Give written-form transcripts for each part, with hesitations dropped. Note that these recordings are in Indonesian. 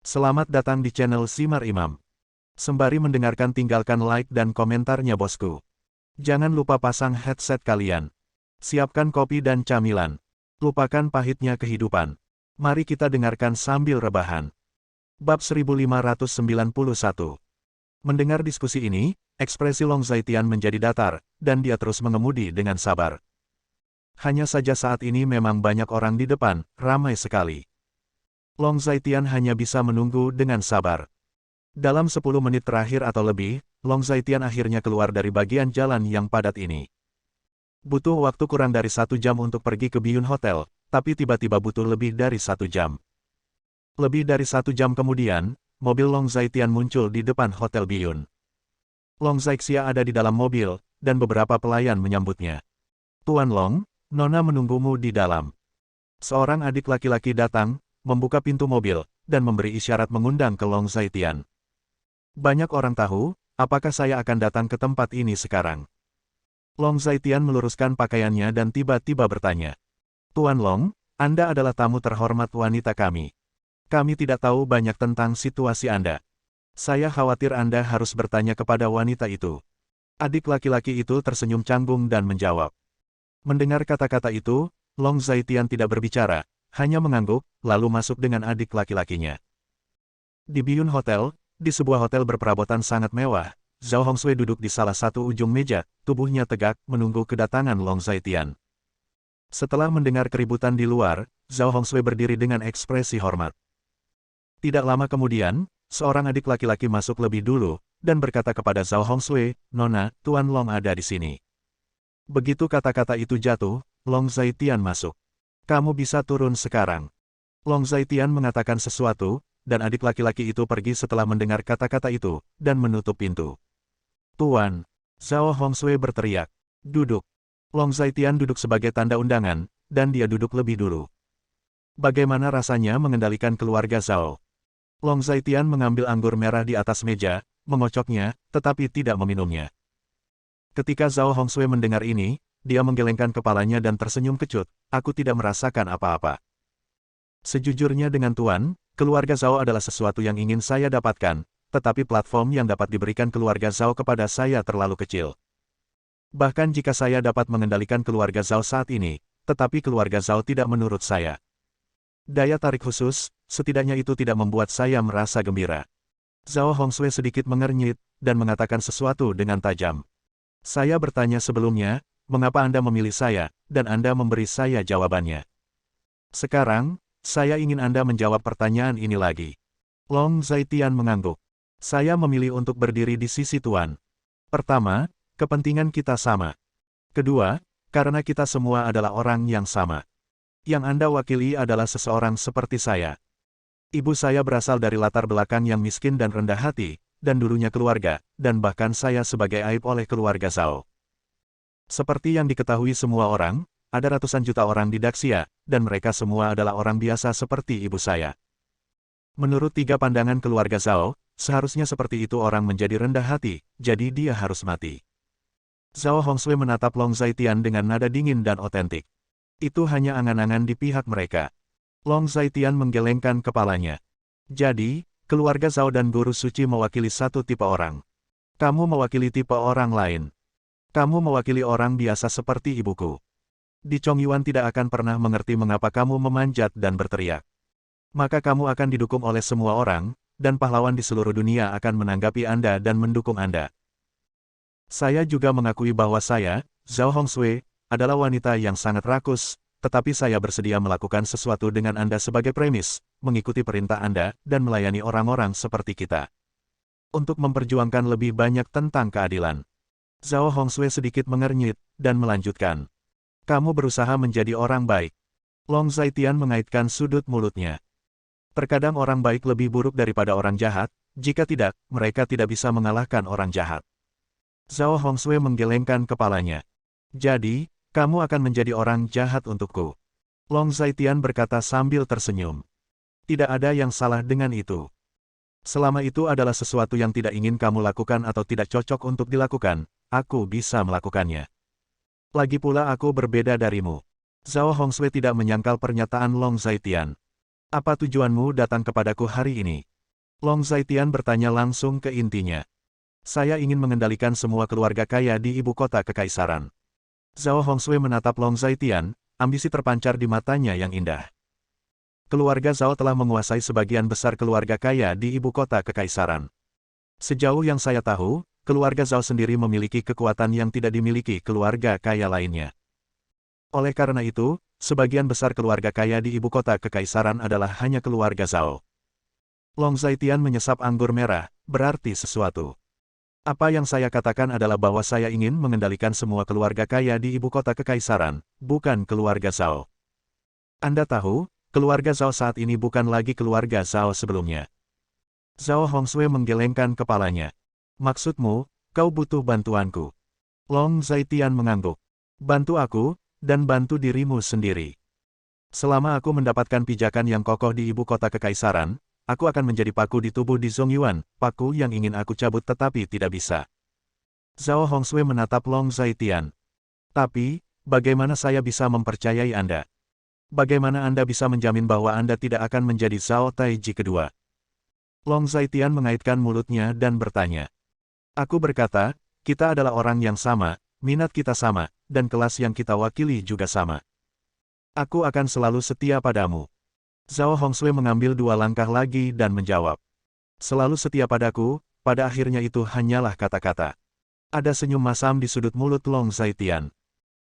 Selamat datang di channel Simar Imam. Sembari mendengarkan tinggalkan like dan komentarnya bosku. Jangan lupa pasang headset kalian. Siapkan kopi dan camilan. Lupakan pahitnya kehidupan. Mari kita dengarkan sambil rebahan. Bab 1591. Mendengar diskusi ini, ekspresi Long Zaitian menjadi datar, dan dia terus mengemudi dengan sabar. Hanya saja saat ini memang banyak orang di depan, ramai sekali. Long Zaitian hanya bisa menunggu dengan sabar. Dalam 10 menit terakhir atau lebih, Long Zaitian akhirnya keluar dari bagian jalan yang padat ini. Butuh waktu kurang dari 1 jam untuk pergi ke Biyun Hotel, tapi tiba-tiba butuh lebih dari 1 jam. Lebih dari 1 jam kemudian, mobil Long Zaitian muncul di depan Hotel Biyun. Long Zaixia ada di dalam mobil, dan beberapa pelayan menyambutnya. "Tuan Long, Nona menunggumu di dalam." Seorang adik laki-laki datang, membuka pintu mobil, dan memberi isyarat mengundang ke Long Zaitian. "Banyak orang tahu, apakah saya akan datang ke tempat ini sekarang?" Long Zaitian meluruskan pakaiannya dan tiba-tiba bertanya. "Tuan Long, Anda adalah tamu terhormat wanita kami. Kami tidak tahu banyak tentang situasi Anda. Saya khawatir Anda harus bertanya kepada wanita itu." Adik laki-laki itu tersenyum canggung dan menjawab. Mendengar kata-kata itu, Long Zaitian tidak berbicara, hanya mengangguk, lalu masuk dengan adik laki-lakinya. Di Biyun Hotel, di sebuah hotel berperabotan sangat mewah, Zhao Hongsui duduk di salah satu ujung meja, tubuhnya tegak, menunggu kedatangan Long Zaitian. Setelah mendengar keributan di luar, Zhao Hongsui berdiri dengan ekspresi hormat. Tidak lama kemudian, seorang adik laki-laki masuk lebih dulu, dan berkata kepada Zhao Hongsui, "Nona, Tuan Long ada di sini." Begitu kata-kata itu jatuh, Long Zaitian masuk. "Kamu bisa turun sekarang." Long Zaitian mengatakan sesuatu, dan adik laki-laki itu pergi setelah mendengar kata-kata itu, dan menutup pintu. "Tuan!" Zhao Hongsui berteriak. "Duduk." Long Zaitian duduk sebagai tanda undangan, dan dia duduk lebih dulu. Bagaimana rasanya mengendalikan keluarga Zhao? Long Zaitian mengambil anggur merah di atas meja, mengocoknya, tetapi tidak meminumnya. Ketika Zhao Hongsui mendengar ini, dia menggelengkan kepalanya dan tersenyum kecut. "Aku tidak merasakan apa-apa. Sejujurnya dengan Tuan, keluarga Zhao adalah sesuatu yang ingin saya dapatkan, tetapi platform yang dapat diberikan keluarga Zhao kepada saya terlalu kecil. Bahkan jika saya dapat mengendalikan keluarga Zhao saat ini, tetapi keluarga Zhao tidak menurut saya. Daya tarik khusus, setidaknya itu tidak membuat saya merasa gembira." Zhao Hongsui sedikit mengernyit, dan mengatakan sesuatu dengan tajam. "Saya bertanya sebelumnya, mengapa Anda memilih saya, dan Anda memberi saya jawabannya. Sekarang, saya ingin Anda menjawab pertanyaan ini lagi." Long Zaitian mengangguk. "Saya memilih untuk berdiri di sisi Tuan. Pertama, kepentingan kita sama. Kedua, karena kita semua adalah orang yang sama. Yang Anda wakili adalah seseorang seperti saya. Ibu saya berasal dari latar belakang yang miskin dan rendah hati, dan dulunya keluarga, dan bahkan saya sebagai aib oleh keluarga Zhao. Seperti yang diketahui semua orang, ada ratusan juta orang di Daxia, dan mereka semua adalah orang biasa seperti ibu saya. Menurut 3 pandangan keluarga Zhao, seharusnya seperti itu orang menjadi rendah hati, jadi dia harus mati." Zhao Hongsui menatap Long Zaitian dengan nada dingin dan otentik. "Itu hanya angan-angan di pihak mereka." Long Zaitian menggelengkan kepalanya. "Jadi, keluarga Zhao dan Guru Suci mewakili satu tipe orang. Kamu mewakili tipe orang lain. Kamu mewakili orang biasa seperti ibuku. Di Chongyuan tidak akan pernah mengerti mengapa kamu memanjat dan berteriak. Maka kamu akan didukung oleh semua orang, dan pahlawan di seluruh dunia akan menanggapi Anda dan mendukung Anda. Saya juga mengakui bahwa saya, Zhao Hongsui, adalah wanita yang sangat rakus, tetapi saya bersedia melakukan sesuatu dengan Anda sebagai premis, mengikuti perintah Anda, dan melayani orang-orang seperti kita. Untuk memperjuangkan lebih banyak tentang keadilan." Zhao Hongsui sedikit mengernyit, dan melanjutkan. "Kamu berusaha menjadi orang baik." Long Zaitian mengaitkan sudut mulutnya. "Terkadang orang baik lebih buruk daripada orang jahat, jika tidak, mereka tidak bisa mengalahkan orang jahat." Zhao Hongsui menggelengkan kepalanya. "Jadi, kamu akan menjadi orang jahat untukku?" Long Zaitian berkata sambil tersenyum. "Tidak ada yang salah dengan itu. Selama itu adalah sesuatu yang tidak ingin kamu lakukan atau tidak cocok untuk dilakukan, aku bisa melakukannya. Lagi pula aku berbeda darimu." Zhao Hongsui tidak menyangkal pernyataan Long Zaitian. "Apa tujuanmu datang kepadaku hari ini?" Long Zaitian bertanya langsung ke intinya. Saya ingin mengendalikan semua keluarga kaya di ibu kota kekaisaran. Zhao Hongsui menatap Long Zaitian, ambisi terpancar di matanya yang indah. Keluarga Zhao telah menguasai sebagian besar keluarga kaya di ibu kota kekaisaran. Sejauh yang saya tahu, keluarga Zhao sendiri memiliki kekuatan yang tidak dimiliki keluarga kaya lainnya. Oleh karena itu, sebagian besar keluarga kaya di ibu kota kekaisaran adalah hanya keluarga Zhao. Long Zaitian menyesap anggur merah, berarti sesuatu. Apa yang saya katakan adalah bahwa saya ingin mengendalikan semua keluarga kaya di ibu kota kekaisaran, bukan keluarga Zhao. Anda tahu, keluarga Zhao saat ini bukan lagi keluarga Zhao sebelumnya. Zhao Hongsui menggelengkan kepalanya. Maksudmu, kau butuh bantuanku? Long Zaitian mengangguk. Bantu aku, dan bantu dirimu sendiri. Selama aku mendapatkan pijakan yang kokoh di ibu kota kekaisaran, aku akan menjadi paku di tubuh di Zongyuan, paku yang ingin aku cabut tetapi tidak bisa. Zhao Hongsui menatap Long Zaitian. Tapi, bagaimana saya bisa mempercayai Anda? Bagaimana Anda bisa menjamin bahwa Anda tidak akan menjadi Zhao Taiji kedua? Long Zaitian mengaitkan mulutnya dan bertanya. Aku berkata, kita adalah orang yang sama, minat kita sama, dan kelas yang kita wakili juga sama. Aku akan selalu setia padamu. Zhao Hongsui mengambil 2 langkah lagi dan menjawab. Selalu setia padaku, pada akhirnya itu hanyalah kata-kata. Ada senyum masam di sudut mulut Long Zaitian.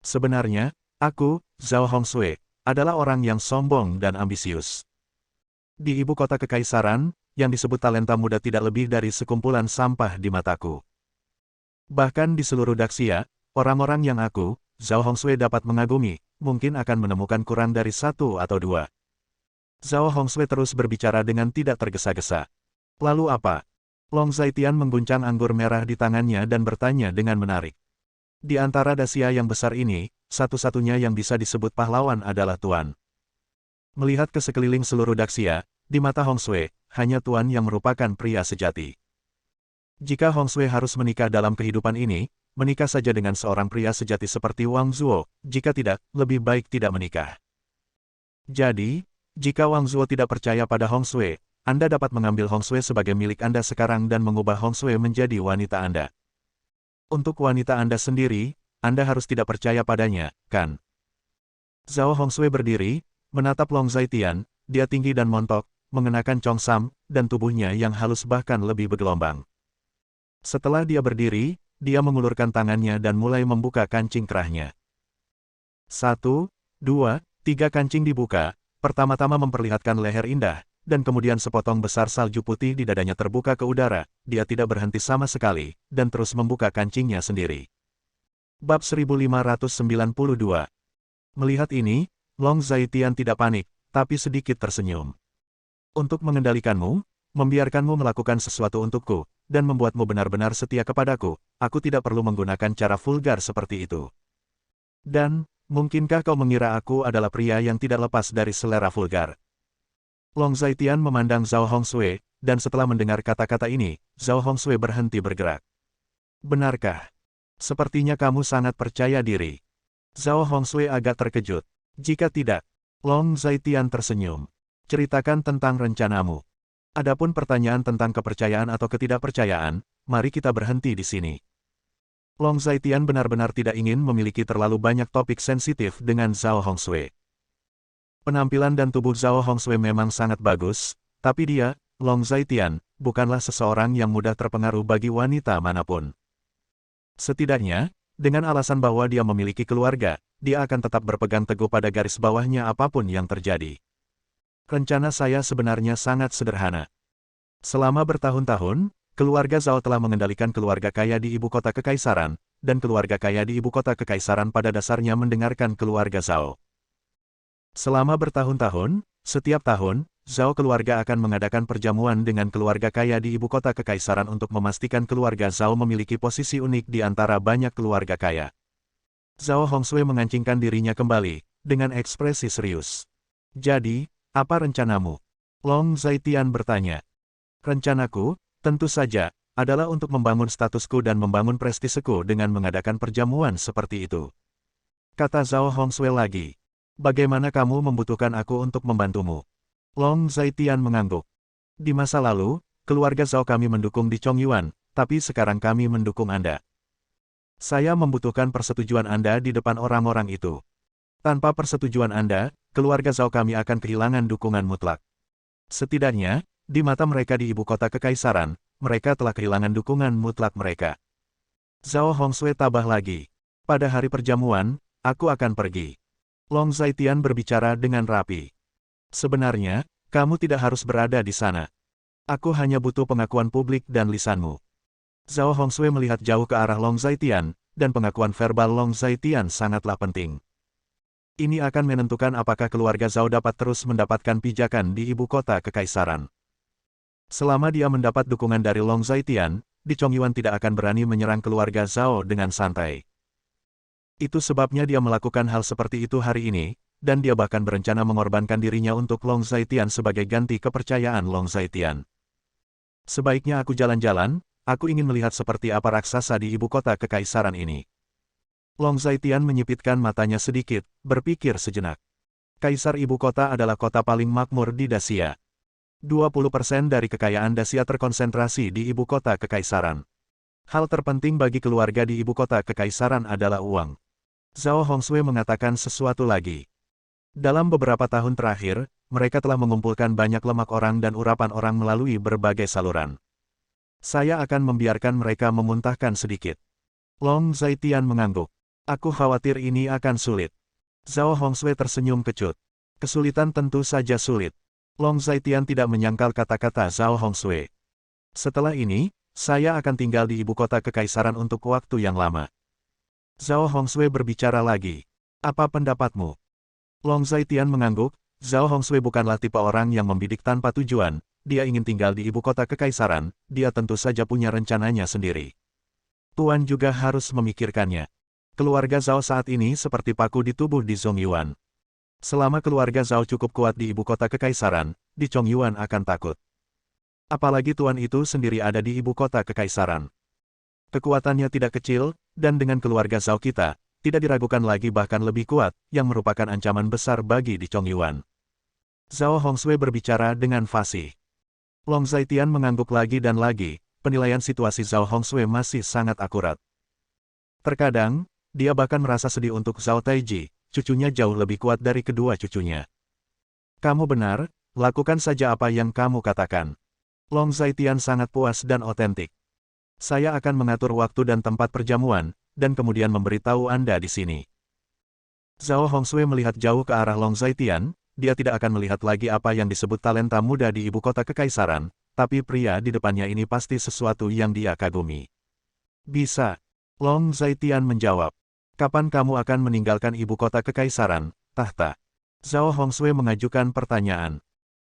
Sebenarnya, aku, Zhao Hongsui, adalah orang yang sombong dan ambisius. Di ibu kota kekaisaran, yang disebut talenta muda tidak lebih dari sekumpulan sampah di mataku. Bahkan di seluruh Daxia, orang-orang yang aku, Zhao Hongsui dapat mengagumi, mungkin akan menemukan kurang dari 1 atau 2. Zhao Hongsui terus berbicara dengan tidak tergesa-gesa. Lalu apa? Long Zaitian mengguncang anggur merah di tangannya dan bertanya dengan menarik. Di antara Daxia yang besar ini, satu-satunya yang bisa disebut pahlawan adalah Tuan. Melihat ke sekeliling seluruh Daxia, di mata Hongsui, hanya Tuan yang merupakan pria sejati. Jika Hongsui harus menikah dalam kehidupan ini, menikah saja dengan seorang pria sejati seperti Wang Zuo, jika tidak, lebih baik tidak menikah. Jadi, jika Wang Zuo tidak percaya pada Hongsui, Anda dapat mengambil Hongsui sebagai milik Anda sekarang dan mengubah Hongsui menjadi wanita Anda. Untuk wanita Anda sendiri, Anda harus tidak percaya padanya, kan? Zhao Hongsui berdiri, menatap Long Zaitian, dia tinggi dan montok, mengenakan congsam, dan tubuhnya yang halus bahkan lebih bergelombang. Setelah dia berdiri, dia mengulurkan tangannya dan mulai membuka kancing kerahnya. 1, 2, 3 kancing dibuka, pertama-tama memperlihatkan leher indah, dan kemudian sepotong besar salju putih di dadanya terbuka ke udara, dia tidak berhenti sama sekali, dan terus membuka kancingnya sendiri. Bab 1592. Melihat ini, Long Zaitian tidak panik, tapi sedikit tersenyum. Untuk mengendalikanmu, membiarkanmu melakukan sesuatu untukku, dan membuatmu benar-benar setia kepadaku, aku tidak perlu menggunakan cara vulgar seperti itu. Dan, mungkinkah kau mengira aku adalah pria yang tidak lepas dari selera vulgar? Long Zaitian memandang Zhao Hongsui, dan setelah mendengar kata-kata ini, Zhao Hongsui berhenti bergerak. Benarkah? Sepertinya kamu sangat percaya diri. Zhao Hongsui agak terkejut. Jika tidak, Long Zaitian tersenyum. Ceritakan tentang rencanamu. Adapun pertanyaan tentang kepercayaan atau ketidakpercayaan, mari kita berhenti di sini. Long Zaitian benar-benar tidak ingin memiliki terlalu banyak topik sensitif dengan Zhao Hongsui. Penampilan dan tubuh Zhao Hongsui memang sangat bagus, tapi dia, Long Zaitian, bukanlah seseorang yang mudah terpengaruh bagi wanita manapun. Setidaknya, dengan alasan bahwa dia memiliki keluarga, dia akan tetap berpegang teguh pada garis bawahnya apapun yang terjadi. Rencana saya sebenarnya sangat sederhana. Selama bertahun-tahun, keluarga Zhao telah mengendalikan keluarga kaya di ibu kota kekaisaran, dan keluarga kaya di ibu kota kekaisaran pada dasarnya mendengarkan keluarga Zhao. Selama bertahun-tahun, setiap tahun, Zhao keluarga akan mengadakan perjamuan dengan keluarga kaya di ibu kota kekaisaran untuk memastikan keluarga Zhao memiliki posisi unik di antara banyak keluarga kaya. Zhao Hongsui mengancingkan dirinya kembali, dengan ekspresi serius. Jadi, apa rencanamu? Long Zaitian bertanya. Rencanaku, tentu saja, adalah untuk membangun statusku dan membangun prestiseku dengan mengadakan perjamuan seperti itu. Kata Zhao Hongsui lagi. Bagaimana kamu membutuhkan aku untuk membantumu? Long Zaitian mengangguk. Di masa lalu, keluarga Zhao kami mendukung di Chongyuan, tapi sekarang kami mendukung Anda. Saya membutuhkan persetujuan Anda di depan orang-orang itu. Tanpa persetujuan Anda, keluarga Zhao kami akan kehilangan dukungan mutlak. Setidaknya, di mata mereka di ibu kota kekaisaran, mereka telah kehilangan dukungan mutlak mereka. Zhao Hongsui tabah lagi. Pada hari perjamuan, aku akan pergi. Long Zhaitian berbicara dengan rapi. Sebenarnya, kamu tidak harus berada di sana. Aku hanya butuh pengakuan publik dan lisanmu. Zhao Hongsui melihat jauh ke arah Long Zhaitian, dan pengakuan verbal Long Zhaitian sangatlah penting. Ini akan menentukan apakah keluarga Zhao dapat terus mendapatkan pijakan di ibu kota kekaisaran. Selama dia mendapat dukungan dari Long Zhaitian, di Chongyuan tidak akan berani menyerang keluarga Zhao dengan santai. Itu sebabnya dia melakukan hal seperti itu hari ini, dan dia bahkan berencana mengorbankan dirinya untuk Long Zhaitian sebagai ganti kepercayaan Long Zhaitian. Sebaiknya aku jalan-jalan, aku ingin melihat seperti apa raksasa di ibu kota kekaisaran ini. Long Zhaitian menyipitkan matanya sedikit, berpikir sejenak. Kaisar ibu kota adalah kota paling makmur di Dacia. 20% dari kekayaan Dacia terkonsentrasi di ibu kota kekaisaran. Hal terpenting bagi keluarga di ibu kota kekaisaran adalah uang. Zhao Hongsui mengatakan sesuatu lagi. Dalam beberapa tahun terakhir, mereka telah mengumpulkan banyak lemak orang dan urapan orang melalui berbagai saluran. Saya akan membiarkan mereka memuntahkan sedikit. Long Zhaitian mengangguk. Aku khawatir ini akan sulit. Zhao Hongsui tersenyum kecut. Kesulitan tentu saja sulit. Long Zhaitian tidak menyangkal kata-kata Zhao Hongsui. Setelah ini, saya akan tinggal di ibu kota kekaisaran untuk waktu yang lama. Zhao Hongsui berbicara lagi. Apa pendapatmu? Long Zhaitian mengangguk. Zhao Hongsui bukanlah tipe orang yang membidik tanpa tujuan. Dia ingin tinggal di ibu kota kekaisaran, dia tentu saja punya rencananya sendiri. Tuan juga harus memikirkannya. Keluarga Zhao saat ini seperti paku di tubuh di Zongyuan. Selama keluarga Zhao cukup kuat di ibu kota kekaisaran, di Chongyuan akan takut. Apalagi tuan itu sendiri ada di ibu kota kekaisaran. Kekuatannya tidak kecil, dan dengan keluarga Zhao kita, tidak diragukan lagi bahkan lebih kuat, yang merupakan ancaman besar bagi di Chongyuan. Zhao Hongsui berbicara dengan fasih. Long Zhaitian mengangguk lagi dan lagi, penilaian situasi Zhao Hongsui masih sangat akurat. Terkadang, dia bahkan merasa sedih untuk Zhao Taiji, cucunya jauh lebih kuat dari kedua cucunya. Kamu benar, lakukan saja apa yang kamu katakan. Long Zhaitian sangat puas dan otentik. Saya akan mengatur waktu dan tempat perjamuan, dan kemudian memberitahu Anda di sini. Zhao Hongsui melihat jauh ke arah Long Zhaitian, dia tidak akan melihat lagi apa yang disebut talenta muda di ibu kota kekaisaran, tapi pria di depannya ini pasti sesuatu yang dia kagumi. Bisa. Long Zhaitian menjawab. Kapan kamu akan meninggalkan ibu kota kekaisaran, tahta? Zhao Hongsui mengajukan pertanyaan.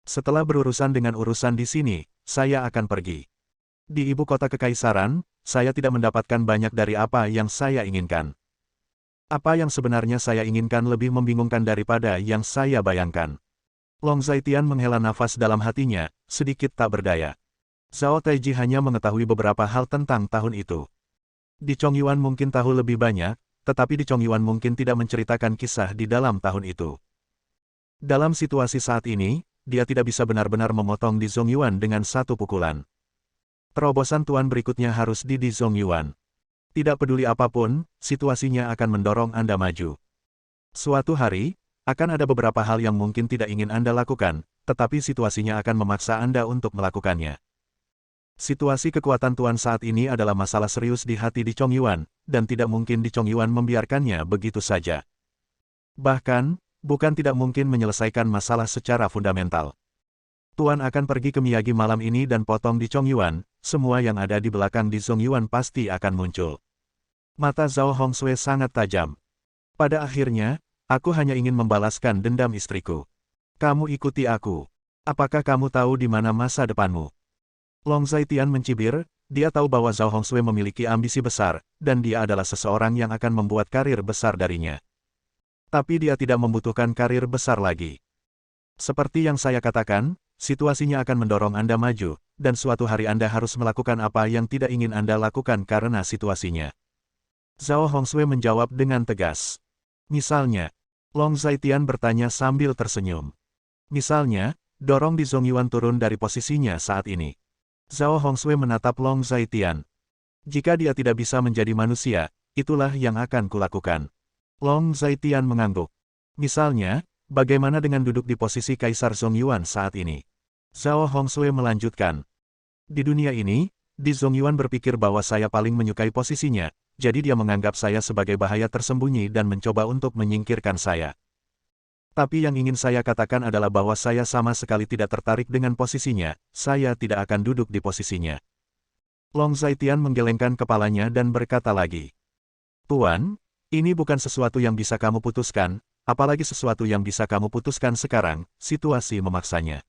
Setelah berurusan dengan urusan di sini, saya akan pergi. Di ibu kota kekaisaran, saya tidak mendapatkan banyak dari apa yang saya inginkan. Apa yang sebenarnya saya inginkan lebih membingungkan daripada yang saya bayangkan. Long Zhaitian menghela nafas dalam hatinya, sedikit tak berdaya. Zhao Taiji hanya mengetahui beberapa hal tentang tahun itu. Di Chongyuan mungkin tahu lebih banyak, tetapi di Chongyuan mungkin tidak menceritakan kisah di dalam tahun itu. Dalam situasi saat ini, dia tidak bisa benar-benar memotong di Zongyuan dengan satu pukulan. Terobosan tuan berikutnya harus di Zongyuan. Tidak peduli apapun, situasinya akan mendorong Anda maju. Suatu hari, akan ada beberapa hal yang mungkin tidak ingin Anda lakukan, tetapi situasinya akan memaksa Anda untuk melakukannya. Situasi kekuatan tuan saat ini adalah masalah serius di hati di Chongyuan, dan tidak mungkin di Chongyuan membiarkannya begitu saja. Bahkan, bukan tidak mungkin menyelesaikan masalah secara fundamental. Tuan akan pergi ke Miyagi malam ini dan potong di Chongyuan, semua yang ada di belakang di Zongyuan pasti akan muncul. Mata Zhao Hongsui sangat tajam. Pada akhirnya, aku hanya ingin membalaskan dendam istriku. Kamu ikuti aku. Apakah kamu tahu di mana masa depanmu? Long Zhaitian mencibir, dia tahu bahwa Zhao Hongsui memiliki ambisi besar, dan dia adalah seseorang yang akan membuat karir besar darinya. Tapi dia tidak membutuhkan karir besar lagi. Seperti yang saya katakan, situasinya akan mendorong Anda maju, dan suatu hari Anda harus melakukan apa yang tidak ingin Anda lakukan karena situasinya. Zhao Hongsui menjawab dengan tegas. Misalnya, Long Zhaitian bertanya sambil tersenyum. Misalnya, dorong di Zongyuan turun dari posisinya saat ini. Zhao Hongshui menatap Long Zaitian. Jika dia tidak bisa menjadi manusia, itulah yang akan kulakukan. Long Zaitian mengangguk. Misalnya, bagaimana dengan duduk di posisi Kaisar Zongyuan saat ini? Zhao Hongshui melanjutkan. Di dunia ini, Di Zongyuan berpikir bahwa saya paling menyukai posisinya, jadi dia menganggap saya sebagai bahaya tersembunyi dan mencoba untuk menyingkirkan saya. Tapi yang ingin saya katakan adalah bahwa saya sama sekali tidak tertarik dengan posisinya, saya tidak akan duduk di posisinya. Long Zaitian menggelengkan kepalanya dan berkata lagi. Tuan, ini bukan sesuatu yang bisa kamu putuskan, apalagi sesuatu yang bisa kamu putuskan sekarang, situasi memaksanya.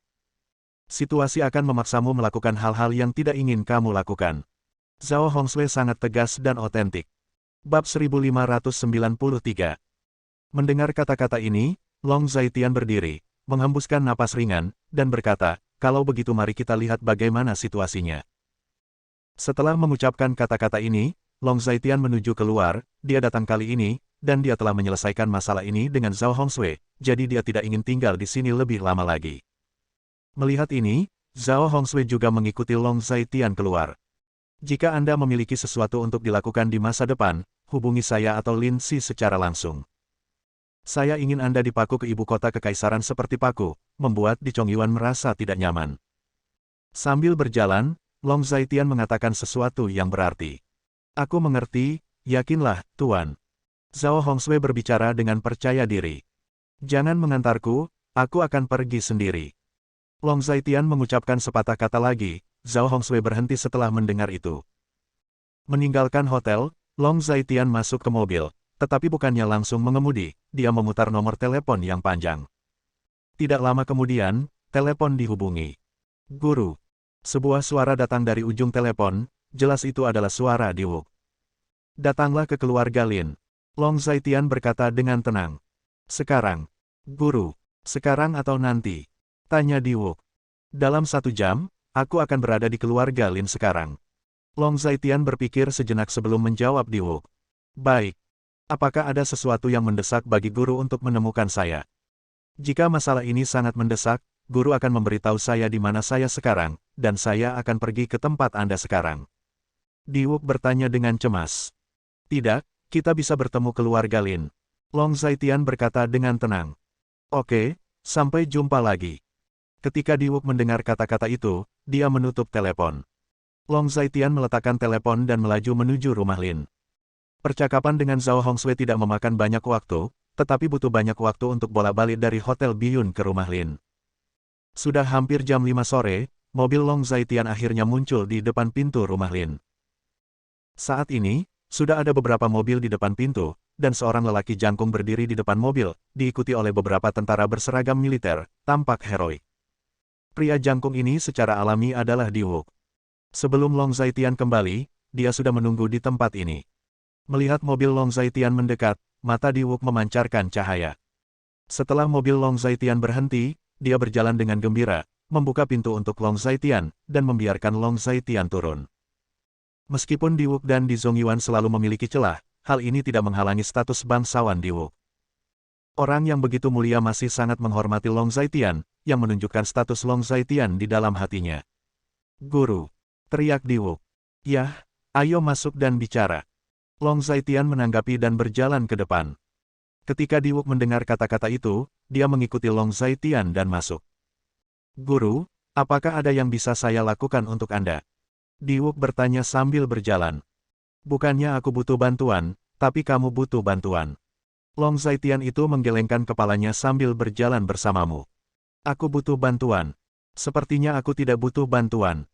Situasi akan memaksamu melakukan hal-hal yang tidak ingin kamu lakukan. Zhao Hongshui sangat tegas dan otentik. Bab 1593. Mendengar kata-kata ini, Long Zaitian berdiri, menghembuskan napas ringan, dan berkata, kalau begitu mari kita lihat bagaimana situasinya. Setelah mengucapkan kata-kata ini, Long Zaitian menuju keluar, dia datang kali ini, dan dia telah menyelesaikan masalah ini dengan Zhao Hongshui, jadi dia tidak ingin tinggal di sini lebih lama lagi. Melihat ini, Zhao Hongshui juga mengikuti Long Zaitian keluar. Jika Anda memiliki sesuatu untuk dilakukan di masa depan, hubungi saya atau Lin Si secara langsung. Saya ingin Anda dipaku ke ibu kota kekaisaran seperti paku, membuat Di Chongyuan merasa tidak nyaman. Sambil berjalan, Long Zaitian mengatakan sesuatu yang berarti. Aku mengerti, yakinlah, Tuan. Zhao Hongshui berbicara dengan percaya diri. Jangan mengantarku, aku akan pergi sendiri. Long Zaitian mengucapkan sepatah kata lagi, Zhao Hongshui berhenti setelah mendengar itu. Meninggalkan hotel, Long Zaitian masuk ke mobil. Tetapi bukannya langsung mengemudi, dia memutar nomor telepon yang panjang. Tidak lama kemudian, telepon dihubungi. Guru. Sebuah suara datang dari ujung telepon, jelas itu adalah suara Diwuk. Datanglah ke keluarga Lin. Long Zaitian berkata dengan tenang. Sekarang. Guru. Sekarang atau nanti? Tanya Diwuk. Dalam 1 jam, aku akan berada di keluarga Lin sekarang. Long Zaitian berpikir sejenak sebelum menjawab Diwuk. Baik. Apakah ada sesuatu yang mendesak bagi guru untuk menemukan saya? Jika masalah ini sangat mendesak, guru akan memberitahu saya di mana saya sekarang, dan saya akan pergi ke tempat Anda sekarang. Diwuk bertanya dengan cemas. Tidak, kita bisa bertemu keluarga Lin. Long Zaitian berkata dengan tenang. Oke, sampai jumpa lagi. Ketika Diwuk mendengar kata-kata itu, dia menutup telepon. Long Zaitian meletakkan telepon dan melaju menuju rumah Lin. Percakapan dengan Zhao Hongshui tidak memakan banyak waktu, tetapi butuh banyak waktu untuk bolak-balik dari Hotel Biyun ke rumah Lin. Sudah hampir jam 5 sore, mobil Long Zaitian akhirnya muncul di depan pintu rumah Lin. Saat ini, sudah ada beberapa mobil di depan pintu, dan seorang lelaki jangkung berdiri di depan mobil, diikuti oleh beberapa tentara berseragam militer, tampak heroik. Pria jangkung ini secara alami adalah Diwuk. Sebelum Long Zaitian kembali, dia sudah menunggu di tempat ini. Melihat mobil Long Zaitian mendekat, mata Diwuk memancarkan cahaya. Setelah mobil Long Zaitian berhenti, dia berjalan dengan gembira, membuka pintu untuk Long Zaitian, dan membiarkan Long Zaitian turun. Meskipun Diwuk dan Di Zongyuan selalu memiliki celah, hal ini tidak menghalangi status bangsawan Diwuk. Orang yang begitu mulia masih sangat menghormati Long Zaitian, yang menunjukkan status Long Zaitian di dalam hatinya. Guru, teriak Diwuk. Yah, ayo masuk dan bicara. Long Zaitian menanggapi dan berjalan ke depan. Ketika Diwuk mendengar kata-kata itu, dia mengikuti Long Zaitian dan masuk. Guru, apakah ada yang bisa saya lakukan untuk Anda? Diwuk bertanya sambil berjalan. Bukannya aku butuh bantuan, tapi kamu butuh bantuan. Long Zaitian itu menggelengkan kepalanya sambil berjalan bersamamu. Aku butuh bantuan. Sepertinya aku tidak butuh bantuan.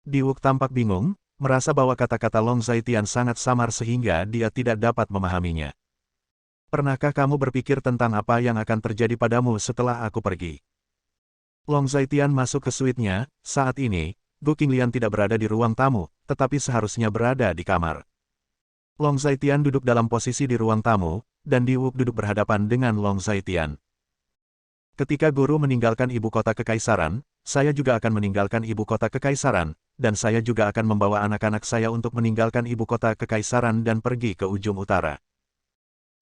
Diwuk tampak bingung, merasa bahwa kata-kata Long Zaitian sangat samar sehingga dia tidak dapat memahaminya. Pernahkah kamu berpikir tentang apa yang akan terjadi padamu setelah aku pergi? Long Zaitian masuk ke suite-nya. Saat ini, Gu Qinglian tidak berada di ruang tamu, tetapi seharusnya berada di kamar. Long Zaitian duduk dalam posisi di ruang tamu, dan Diwuk duduk berhadapan dengan Long Zaitian. Ketika guru meninggalkan ibu kota kekaisaran, saya juga akan meninggalkan ibu kota kekaisaran, dan saya juga akan membawa anak-anak saya untuk meninggalkan ibu kota kekaisaran dan pergi ke ujung utara.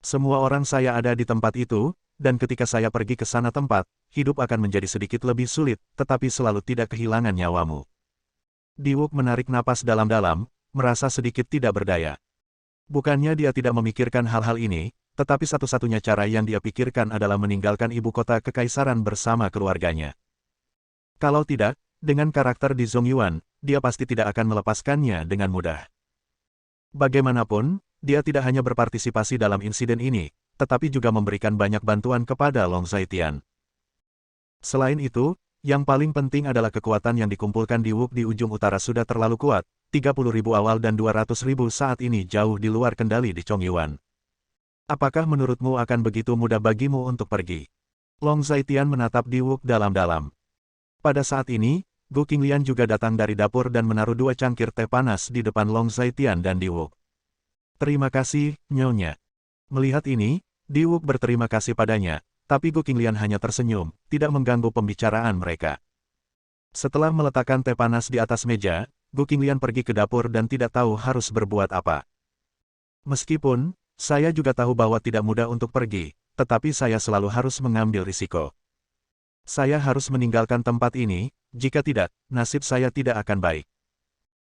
Semua orang saya ada di tempat itu, dan ketika saya pergi ke sana tempat, hidup akan menjadi sedikit lebih sulit, tetapi selalu tidak kehilangan nyawamu. Diwuk menarik napas dalam-dalam, merasa sedikit tidak berdaya. Bukannya dia tidak memikirkan hal-hal ini, tetapi satu-satunya cara yang dia pikirkan adalah meninggalkan ibu kota kekaisaran bersama keluarganya. Kalau tidak, dengan karakter di Zongyuan, dia pasti tidak akan melepaskannya dengan mudah. Bagaimanapun, dia tidak hanya berpartisipasi dalam insiden ini, tetapi juga memberikan banyak bantuan kepada Long Zhaitian. Selain itu, yang paling penting adalah kekuatan yang dikumpulkan Diwuk di ujung utara sudah terlalu kuat, 30.000 awal dan 200.000 saat ini jauh di luar kendali di Chongyuan. Apakah menurutmu akan begitu mudah bagimu untuk pergi? Long Zhaitian menatap Diwuk dalam-dalam. Pada saat ini, Gu Qinglian juga datang dari dapur dan menaruh 2 cangkir teh panas di depan Long Zhaitian dan Diwuk. Terima kasih, Nyonya. Melihat ini, Diwuk berterima kasih padanya, tapi Gu Qinglian hanya tersenyum, tidak mengganggu pembicaraan mereka. Setelah meletakkan teh panas di atas meja, Gu Qinglian pergi ke dapur dan tidak tahu harus berbuat apa. Meskipun, saya juga tahu bahwa tidak mudah untuk pergi, tetapi saya selalu harus mengambil risiko. Saya harus meninggalkan tempat ini, jika tidak, nasib saya tidak akan baik.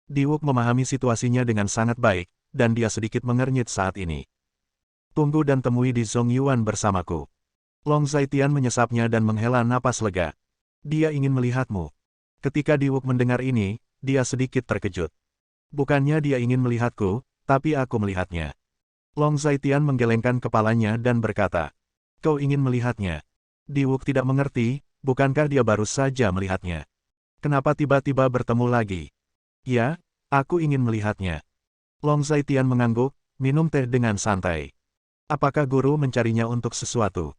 Diwuk memahami situasinya dengan sangat baik, dan dia sedikit mengernyit saat ini. Tunggu dan temui di Zongyuan bersamaku. Long Zhaitian menyesapnya dan menghela napas lega. Dia ingin melihatmu. Ketika Diwuk mendengar ini, dia sedikit terkejut. Bukannya dia ingin melihatku, tapi aku melihatnya. Long Zhaitian menggelengkan kepalanya dan berkata, "Kau ingin melihatnya?" Diwuk tidak mengerti, bukankah dia baru saja melihatnya? Kenapa tiba-tiba bertemu lagi? Ya, aku ingin melihatnya. Long Zhaitian mengangguk, minum teh dengan santai. Apakah guru mencarinya untuk sesuatu?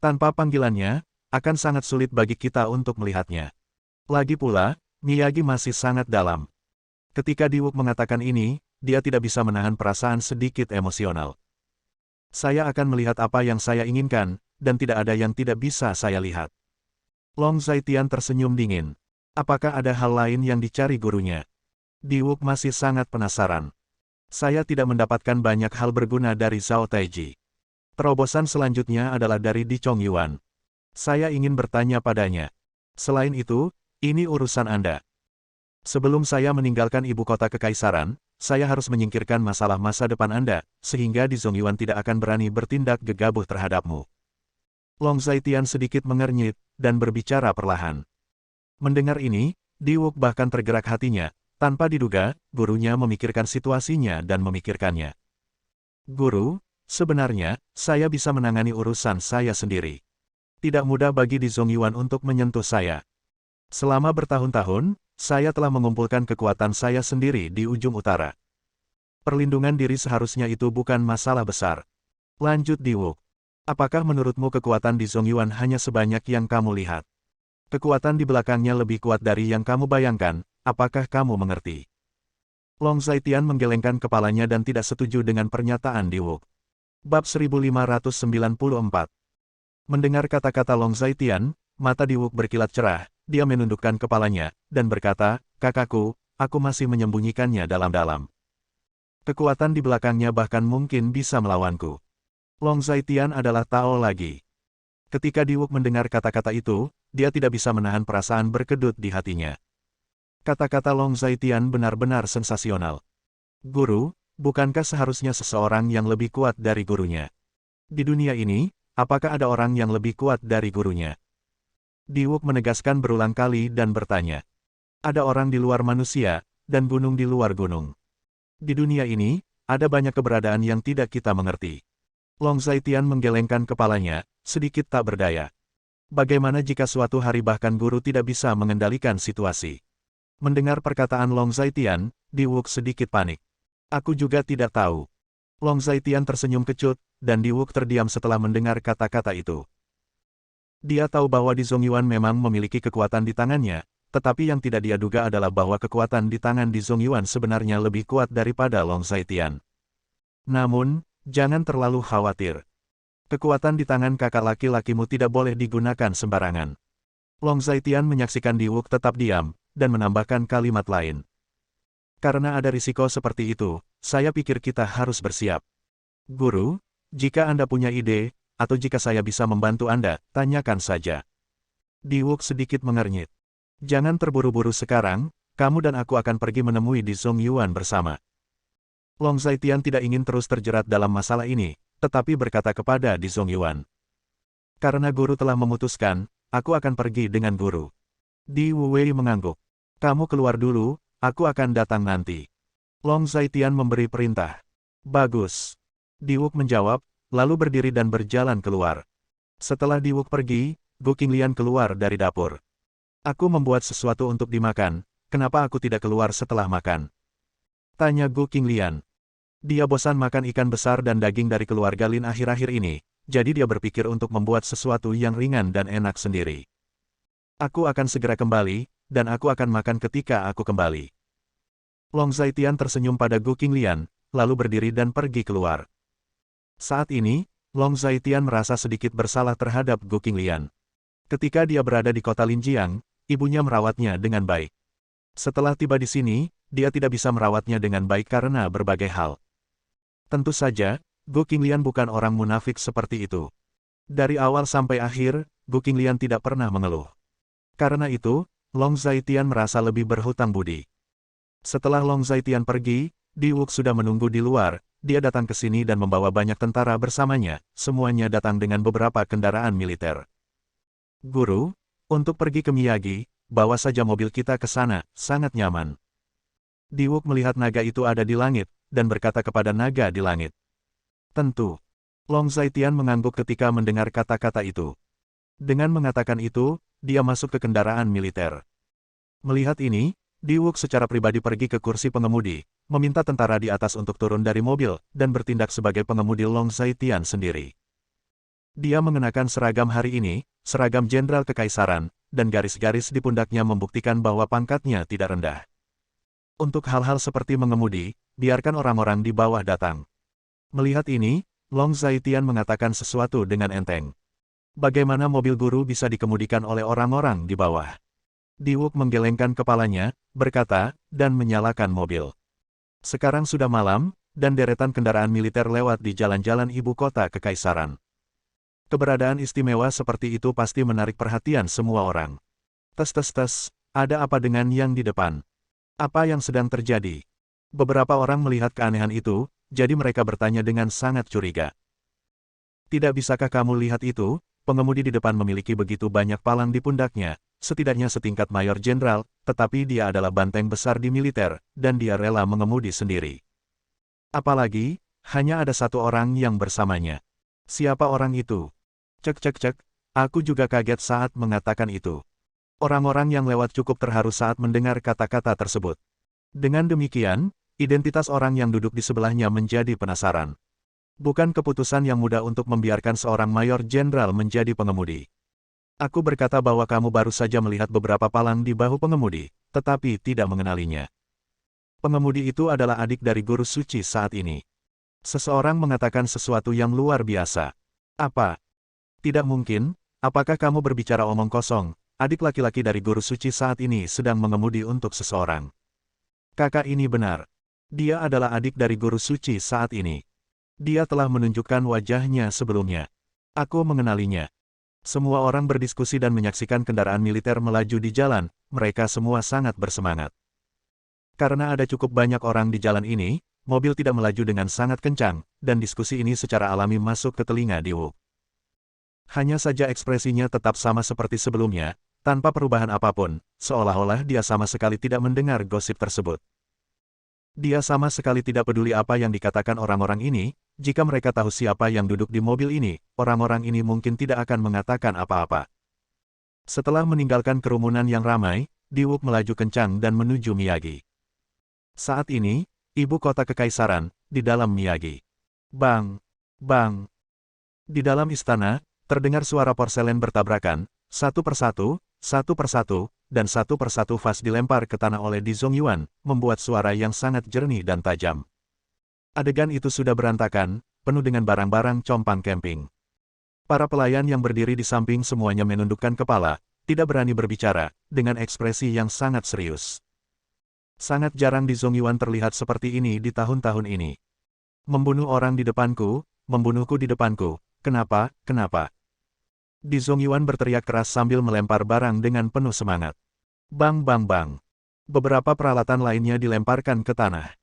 Tanpa panggilannya, akan sangat sulit bagi kita untuk melihatnya. Lagi pula, Miyagi masih sangat dalam. Ketika Diwuk mengatakan ini, dia tidak bisa menahan perasaan sedikit emosional. Saya akan melihat apa yang saya inginkan, dan tidak ada yang tidak bisa saya lihat. Long Zhaitian tersenyum dingin. Apakah ada hal lain yang dicari gurunya? Diwuk masih sangat penasaran. Saya tidak mendapatkan banyak hal berguna dari Zhao Taiji. Terobosan selanjutnya adalah dari Di Chongyuan. Saya ingin bertanya padanya. Selain itu, ini urusan Anda. Sebelum saya meninggalkan ibu kota kekaisaran, saya harus menyingkirkan masalah masa depan Anda, sehingga Di Zongyuan tidak akan berani bertindak gegabah terhadapmu. Long Zhaitian sedikit mengernyit, dan berbicara perlahan. Mendengar ini, Diwuk bahkan tergerak hatinya, tanpa diduga, gurunya memikirkan situasinya dan memikirkannya. Guru, sebenarnya, saya bisa menangani urusan saya sendiri. Tidak mudah bagi Di Zongyuan untuk menyentuh saya. Selama bertahun-tahun, saya telah mengumpulkan kekuatan saya sendiri di ujung utara. Perlindungan diri seharusnya itu bukan masalah besar. Lanjut Diwuk. Apakah menurutmu kekuatan Di Zongyuan hanya sebanyak yang kamu lihat? Kekuatan di belakangnya lebih kuat dari yang kamu bayangkan, apakah kamu mengerti? Long Zhaitian menggelengkan kepalanya dan tidak setuju dengan pernyataan Diwuk. Bab 1594. Mendengar kata-kata Long Zhaitian, mata Diwuk berkilat cerah, dia menundukkan kepalanya, dan berkata, "Kakakku, aku masih menyembunyikannya dalam-dalam. Kekuatan di belakangnya bahkan mungkin bisa melawanku." Long Zhaitian adalah Tao lagi. Ketika Diwuk mendengar kata-kata itu, dia tidak bisa menahan perasaan berkedut di hatinya. Kata-kata Long Zhaitian benar-benar sensasional. Guru, bukankah seharusnya seseorang yang lebih kuat dari gurunya? Di dunia ini, apakah ada orang yang lebih kuat dari gurunya? Diwuk menegaskan berulang kali dan bertanya. Ada orang di luar manusia, dan gunung di luar gunung. Di dunia ini, ada banyak keberadaan yang tidak kita mengerti. Long Zhaitian menggelengkan kepalanya, sedikit tak berdaya. Bagaimana jika suatu hari bahkan guru tidak bisa mengendalikan situasi? Mendengar perkataan Long Zhaitian, Diwuk sedikit panik. Aku juga tidak tahu. Long Zhaitian tersenyum kecut, dan Diwuk terdiam setelah mendengar kata-kata itu. Dia tahu bahwa Di Zongyuan memang memiliki kekuatan di tangannya, tetapi yang tidak dia duga adalah bahwa kekuatan di tangan Di Zongyuan sebenarnya lebih kuat daripada Long Zhaitian. Namun, jangan terlalu khawatir. Kekuatan di tangan kakak laki-lakimu tidak boleh digunakan sembarangan. Long Zhaitian menyaksikan Diwuk tetap diam, dan menambahkan kalimat lain. Karena ada risiko seperti itu, saya pikir kita harus bersiap. Guru, jika Anda punya ide, atau jika saya bisa membantu Anda, tanyakan saja. Diwuk sedikit mengernyit. Jangan terburu-buru sekarang, kamu dan aku akan pergi menemui Di Zongyuan bersama. Long Zaitian tidak ingin terus terjerat dalam masalah ini, tetapi berkata kepada Di Zongyuan. Karena guru telah memutuskan, aku akan pergi dengan guru. Di Wuwei mengangguk. Kamu keluar dulu, aku akan datang nanti. Long Zaitian memberi perintah. Bagus. Diwuk menjawab, lalu berdiri dan berjalan keluar. Setelah Diwuk pergi, Gu Qinglian keluar dari dapur. Aku membuat sesuatu untuk dimakan, kenapa aku tidak keluar setelah makan? Tanya Gu Qinglian. Dia bosan makan ikan besar dan daging dari keluarga Lin akhir-akhir ini, jadi dia berpikir untuk membuat sesuatu yang ringan dan enak sendiri. Aku akan segera kembali, dan aku akan makan ketika aku kembali. Long Zaitian tersenyum pada Gu Qinglian, lalu berdiri dan pergi keluar. Saat ini, Long Zaitian merasa sedikit bersalah terhadap Gu Qinglian. Ketika dia berada di kota Linjiang, ibunya merawatnya dengan baik. Setelah tiba di sini, dia tidak bisa merawatnya dengan baik karena berbagai hal. Tentu saja, Gu Qinglian bukan orang munafik seperti itu. Dari awal sampai akhir, Gu Qinglian tidak pernah mengeluh. Karena itu, Long Zaitian merasa lebih berhutang budi. Setelah Long Zaitian pergi, Diwuk sudah menunggu di luar, dia datang ke sini dan membawa banyak tentara bersamanya, semuanya datang dengan beberapa kendaraan militer. Guru, untuk pergi ke Miyagi, bawa saja mobil kita ke sana, sangat nyaman. Diwuk melihat naga itu ada di langit, dan berkata kepada naga di langit. Tentu. Long Zaitian mengangguk ketika mendengar kata-kata itu. Dengan mengatakan itu, dia masuk ke kendaraan militer. Melihat ini, Diwuk secara pribadi pergi ke kursi pengemudi, meminta tentara di atas untuk turun dari mobil, dan bertindak sebagai pengemudi Long Zaitian sendiri. Dia mengenakan seragam hari ini, seragam jenderal kekaisaran, dan garis-garis di pundaknya membuktikan bahwa pangkatnya tidak rendah. Untuk hal-hal seperti mengemudi, biarkan orang-orang di bawah datang. Melihat ini, Long Zaitian mengatakan sesuatu dengan enteng. Bagaimana mobil guru bisa dikemudikan oleh orang-orang di bawah? Diwuk menggelengkan kepalanya, berkata, dan menyalakan mobil. Sekarang sudah malam, dan deretan kendaraan militer lewat di jalan-jalan ibu kota kekaisaran. Keberadaan istimewa seperti itu pasti menarik perhatian semua orang. Tes, ada apa dengan yang di depan? Apa yang sedang terjadi? Beberapa orang melihat keanehan itu, jadi mereka bertanya dengan sangat curiga. Tidak bisakah kamu lihat itu? Pengemudi di depan memiliki begitu banyak palang di pundaknya, setidaknya setingkat mayor jenderal, tetapi dia adalah banteng besar di militer, dan dia rela mengemudi sendiri. Apalagi, hanya ada satu orang yang bersamanya. Siapa orang itu? Cek, aku juga kaget saat mengatakan itu. Orang-orang yang lewat cukup terharu saat mendengar kata-kata tersebut. Dengan demikian, identitas orang yang duduk di sebelahnya menjadi penasaran. Bukan keputusan yang mudah untuk membiarkan seorang mayor jenderal menjadi pengemudi. Aku berkata bahwa kamu baru saja melihat beberapa palang di bahu pengemudi, tetapi tidak mengenalinya. Pengemudi itu adalah adik dari guru suci saat ini. Seseorang mengatakan sesuatu yang luar biasa. Apa? Tidak mungkin, apakah kamu berbicara omong kosong? Adik laki-laki dari guru suci saat ini sedang mengemudi untuk seseorang. Kakak ini benar. Dia adalah adik dari guru suci saat ini. Dia telah menunjukkan wajahnya sebelumnya. Aku mengenalinya. Semua orang berdiskusi dan menyaksikan kendaraan militer melaju di jalan, mereka semua sangat bersemangat. Karena ada cukup banyak orang di jalan ini, mobil tidak melaju dengan sangat kencang, dan diskusi ini secara alami masuk ke telinga Diwuk. Hanya saja ekspresinya tetap sama seperti sebelumnya, tanpa perubahan apapun, seolah-olah dia sama sekali tidak mendengar gosip tersebut. Dia sama sekali tidak peduli apa yang dikatakan orang-orang ini, jika mereka tahu siapa yang duduk di mobil ini, orang-orang ini mungkin tidak akan mengatakan apa-apa. Setelah meninggalkan kerumunan yang ramai, Diwuk melaju kencang dan menuju Miyagi. Saat ini, ibu kota kekaisaran, di dalam Miyagi. Bang! Bang! Di dalam istana, terdengar suara porselen bertabrakan, satu persatu, dan satu persatu vas dilempar ke tanah oleh Di Zongyuan, membuat suara yang sangat jernih dan tajam. Adegan itu sudah berantakan, penuh dengan barang-barang compang camping. Para pelayan yang berdiri di samping semuanya menundukkan kepala, tidak berani berbicara, dengan ekspresi yang sangat serius. Sangat jarang Di Zongyuan terlihat seperti ini di tahun-tahun ini. Membunuh orang di depanku, membunuhku di depanku, kenapa? Di Zongyuan berteriak keras sambil melempar barang dengan penuh semangat. Bang! Beberapa peralatan lainnya dilemparkan ke tanah.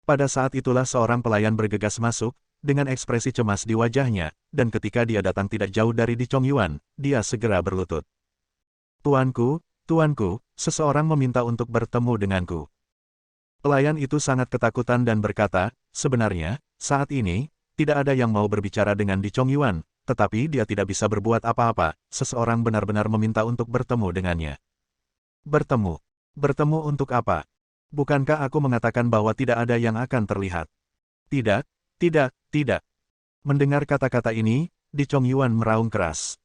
Pada saat itulah seorang pelayan bergegas masuk, dengan ekspresi cemas di wajahnya, dan ketika dia datang tidak jauh dari Di Chongyuan, dia segera berlutut. Tuanku, tuanku, seseorang meminta untuk bertemu denganku. Pelayan itu sangat ketakutan dan berkata, sebenarnya, saat ini, tidak ada yang mau berbicara dengan Di Chongyuan, tetapi dia tidak bisa berbuat apa-apa, seseorang benar-benar meminta untuk bertemu dengannya. Bertemu? Bertemu untuk apa? Bukankah aku mengatakan bahwa tidak ada yang akan terlihat? Tidak, tidak, tidak. Mendengar kata-kata ini, Di Chongyuan meraung keras.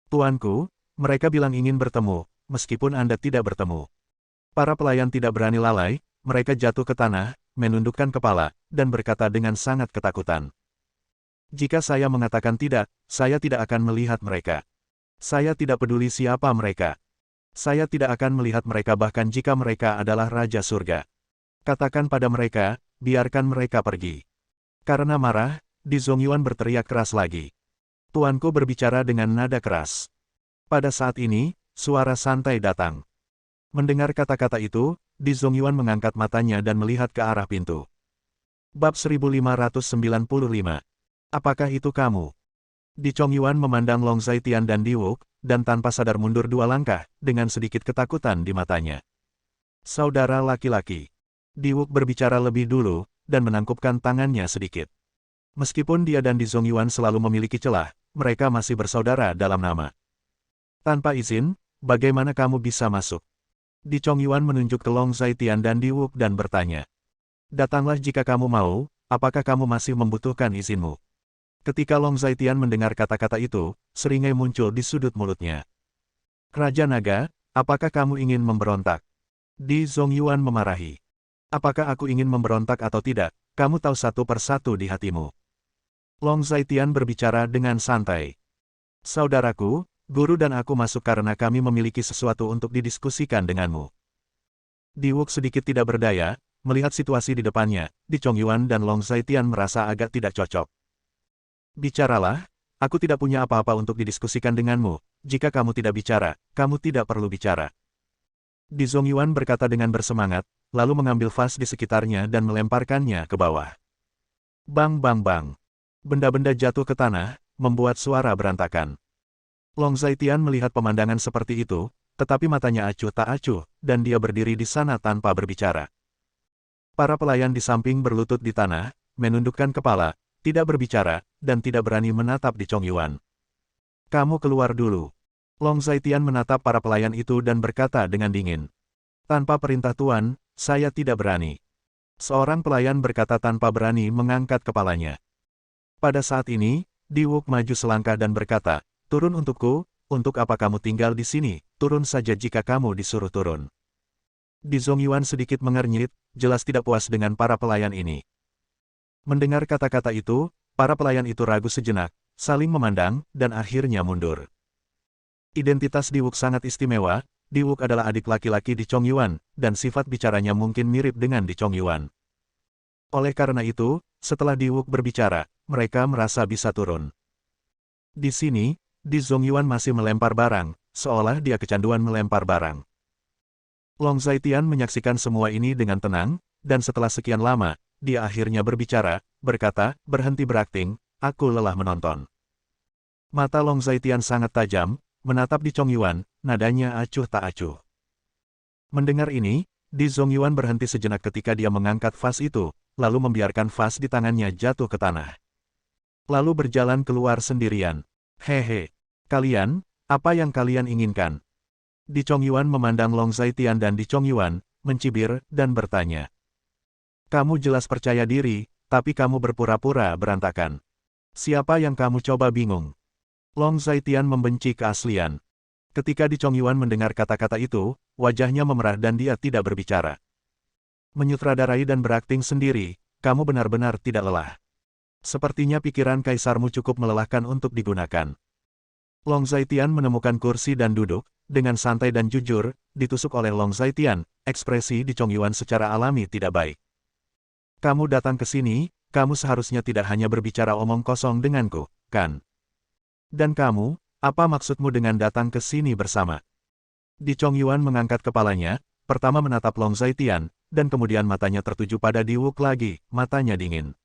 Tuanku, mereka bilang ingin bertemu, meskipun Anda tidak bertemu. Para pelayan tidak berani lalai, mereka jatuh ke tanah, menundukkan kepala, dan berkata dengan sangat ketakutan. Jika saya mengatakan tidak, saya tidak akan melihat mereka. Saya tidak peduli siapa mereka. Saya tidak akan melihat mereka bahkan jika mereka adalah Raja Surga. Katakan pada mereka, biarkan mereka pergi. Karena marah, Di Chongyuan berteriak keras lagi. Tuanku berbicara dengan nada keras. Pada saat ini, suara santai datang. Mendengar kata-kata itu, Di Chongyuan mengangkat matanya dan melihat ke arah pintu. Bab 1595. Apakah itu kamu? Di Chongyuan memandang Long Zhaitian dan Diwuk, dan tanpa sadar mundur 2 langkah, dengan sedikit ketakutan di matanya. Saudara laki-laki. Diwuk berbicara lebih dulu, dan menangkupkan tangannya sedikit. Meskipun dia dan Di Chongyuan selalu memiliki celah, mereka masih bersaudara dalam nama. Tanpa izin, bagaimana kamu bisa masuk? Di Chongyuan menunjuk ke Long Zhaitian dan Diwuk dan bertanya. Datanglah jika kamu mau, apakah kamu masih membutuhkan izinmu? Ketika Long Zhaitian mendengar kata-kata itu, seringai muncul di sudut mulutnya. Raja Naga, apakah kamu ingin memberontak? Di Chongyuan memarahi. Apakah aku ingin memberontak atau tidak, kamu tahu satu persatu di hatimu. Long Zhaitian berbicara dengan santai. Saudaraku, guru dan aku masuk karena kami memiliki sesuatu untuk didiskusikan denganmu. Diwuk sedikit tidak berdaya, melihat situasi di depannya, Di Chongyuan dan Long Zhaitian merasa agak tidak cocok. Bicaralah, aku tidak punya apa-apa untuk didiskusikan denganmu, jika kamu tidak bicara, kamu tidak perlu bicara. Di Chongyuan berkata dengan bersemangat, lalu mengambil vas di sekitarnya dan melemparkannya ke bawah. Bang bang bang. Benda-benda jatuh ke tanah, membuat suara berantakan. Long Zhaitian melihat pemandangan seperti itu, tetapi matanya acuh tak acuh, dan dia berdiri di sana tanpa berbicara. Para pelayan di samping berlutut di tanah, menundukkan kepala, tidak berbicara, dan tidak berani menatap Di Chongyuan. Kamu keluar dulu. Long Zhaitian menatap para pelayan itu dan berkata dengan dingin. Tanpa perintah Tuan, saya tidak berani. Seorang pelayan berkata tanpa berani mengangkat kepalanya. Pada saat ini, Diwuk maju selangkah dan berkata, turun untukku, untuk apa kamu tinggal di sini, turun saja jika kamu disuruh turun. Di Chongyuan sedikit mengernyit, jelas tidak puas dengan para pelayan ini. Mendengar kata-kata itu, para pelayan itu ragu sejenak, saling memandang, dan akhirnya mundur. Identitas Diwuk sangat istimewa, Diwuk adalah adik laki-laki Di Chongyuan, dan sifat bicaranya mungkin mirip dengan Di Chongyuan. Oleh karena itu, setelah Diwuk berbicara, mereka merasa bisa turun. Di sini, Di Chongyuan masih melempar barang, seolah dia kecanduan melempar barang. Long Zhaitian menyaksikan semua ini dengan tenang, dan setelah sekian lama, dia akhirnya berbicara, berkata, berhenti berakting, aku lelah menonton. Mata Long Zhaitian sangat tajam, menatap Di Chongyuan, nadanya acuh tak acuh. Mendengar ini, Di Chongyuan berhenti sejenak ketika dia mengangkat vas itu, lalu membiarkan vas di tangannya jatuh ke tanah. Lalu berjalan keluar sendirian. Hehe. Kalian, apa yang kalian inginkan? Di Chongyuan memandang Long Zhaitian dan Di Chongyuan, mencibir, dan bertanya. Kamu jelas percaya diri, tapi kamu berpura-pura berantakan. Siapa yang kamu coba bingung? Long Zhaitian membenci keaslian. Ketika Di Chongyuan mendengar kata-kata itu, wajahnya memerah dan dia tidak berbicara. Menyutradarai dan berakting sendiri, kamu benar-benar tidak lelah. Sepertinya pikiran kaisarmu cukup melelahkan untuk digunakan. Long Zhaitian menemukan kursi dan duduk, dengan santai dan jujur, ditusuk oleh Long Zhaitian, ekspresi Di Chongyuan secara alami tidak baik. Kamu datang ke sini, kamu seharusnya tidak hanya berbicara omong kosong denganku, kan? Dan kamu, apa maksudmu dengan datang ke sini bersama? Di Chongyuan mengangkat kepalanya, pertama menatap Long Zaitian, dan kemudian matanya tertuju pada Di Wuk lagi, matanya dingin.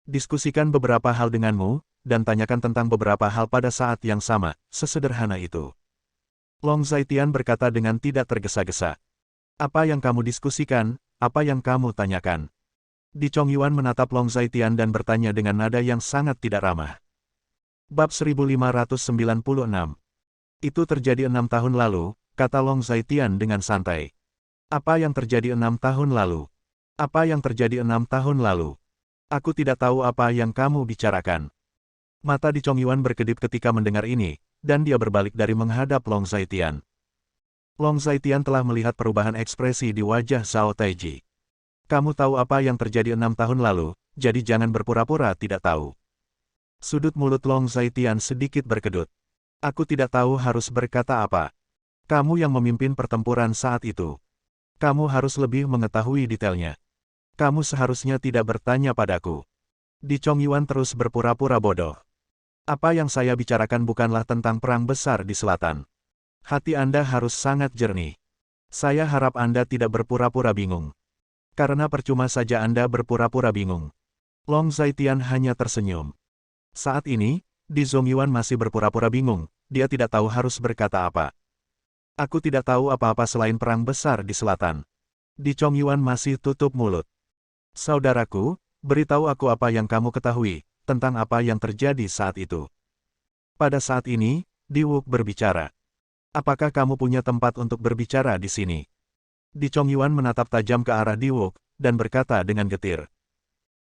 Diskusikan beberapa hal denganmu, dan tanyakan tentang beberapa hal pada saat yang sama, sesederhana itu. Long Zaitian berkata dengan tidak tergesa-gesa. Apa yang kamu diskusikan, apa yang kamu tanyakan? Di Chongyuan menatap Long Zaitian dan bertanya dengan nada yang sangat tidak ramah. Bab 1596. Itu terjadi 6 tahun lalu, kata Long Zaitian dengan santai. Apa yang terjadi 6 tahun lalu? Apa yang terjadi 6 tahun lalu? Aku tidak tahu apa yang kamu bicarakan. Mata Di Chongyuan berkedip ketika mendengar ini, dan dia berbalik dari menghadap Long Zaitian. Long Zaitian telah melihat perubahan ekspresi di wajah Zhao Taiji. Kamu tahu apa yang terjadi 6 tahun lalu, jadi jangan berpura-pura tidak tahu. Sudut mulut Long Zaitian sedikit berkedut. Aku tidak tahu harus berkata apa. Kamu yang memimpin pertempuran saat itu. Kamu harus lebih mengetahui detailnya. Kamu seharusnya tidak bertanya padaku. Di Chongyuan terus berpura-pura bodoh. Apa yang saya bicarakan bukanlah tentang perang besar di selatan. Hati Anda harus sangat jernih. Saya harap Anda tidak berpura-pura bingung. Karena percuma saja Anda berpura-pura bingung. Long Zaitian hanya tersenyum. Saat ini, Di Zongyuan masih berpura-pura bingung, dia tidak tahu harus berkata apa. Aku tidak tahu apa-apa selain perang besar di selatan. Di Chongyuan masih tutup mulut. Saudaraku, beritahu aku apa yang kamu ketahui, tentang apa yang terjadi saat itu. Pada saat ini, Di Wuk berbicara. Apakah kamu punya tempat untuk berbicara di sini? Di Chongyuan menatap tajam ke arah Di Wuk, dan berkata dengan getir.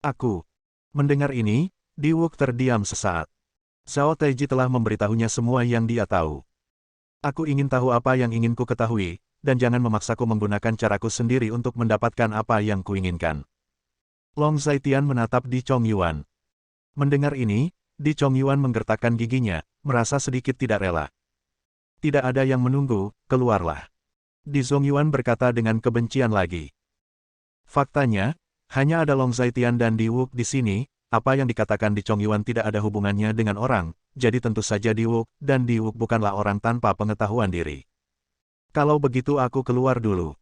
Aku. Mendengar ini, Di Wuk terdiam sesaat. Zhao Taiji telah memberitahunya semua yang dia tahu. Aku ingin tahu apa yang ingin ku ketahui, dan jangan memaksaku menggunakan caraku sendiri untuk mendapatkan apa yang kuinginkan. Long Zaitian menatap Di Chongyuan. Mendengar ini, Di Chongyuan menggertakkan giginya, merasa sedikit tidak rela. Tidak ada yang menunggu, keluarlah. Di Zongyuan berkata dengan kebencian lagi. Faktanya, hanya ada Long Zaitian dan Di Wuk di sini, apa yang dikatakan Di Chongyuan tidak ada hubungannya dengan orang, jadi tentu saja Di Wuk dan Di Wuk bukanlah orang tanpa pengetahuan diri. Kalau begitu aku keluar dulu.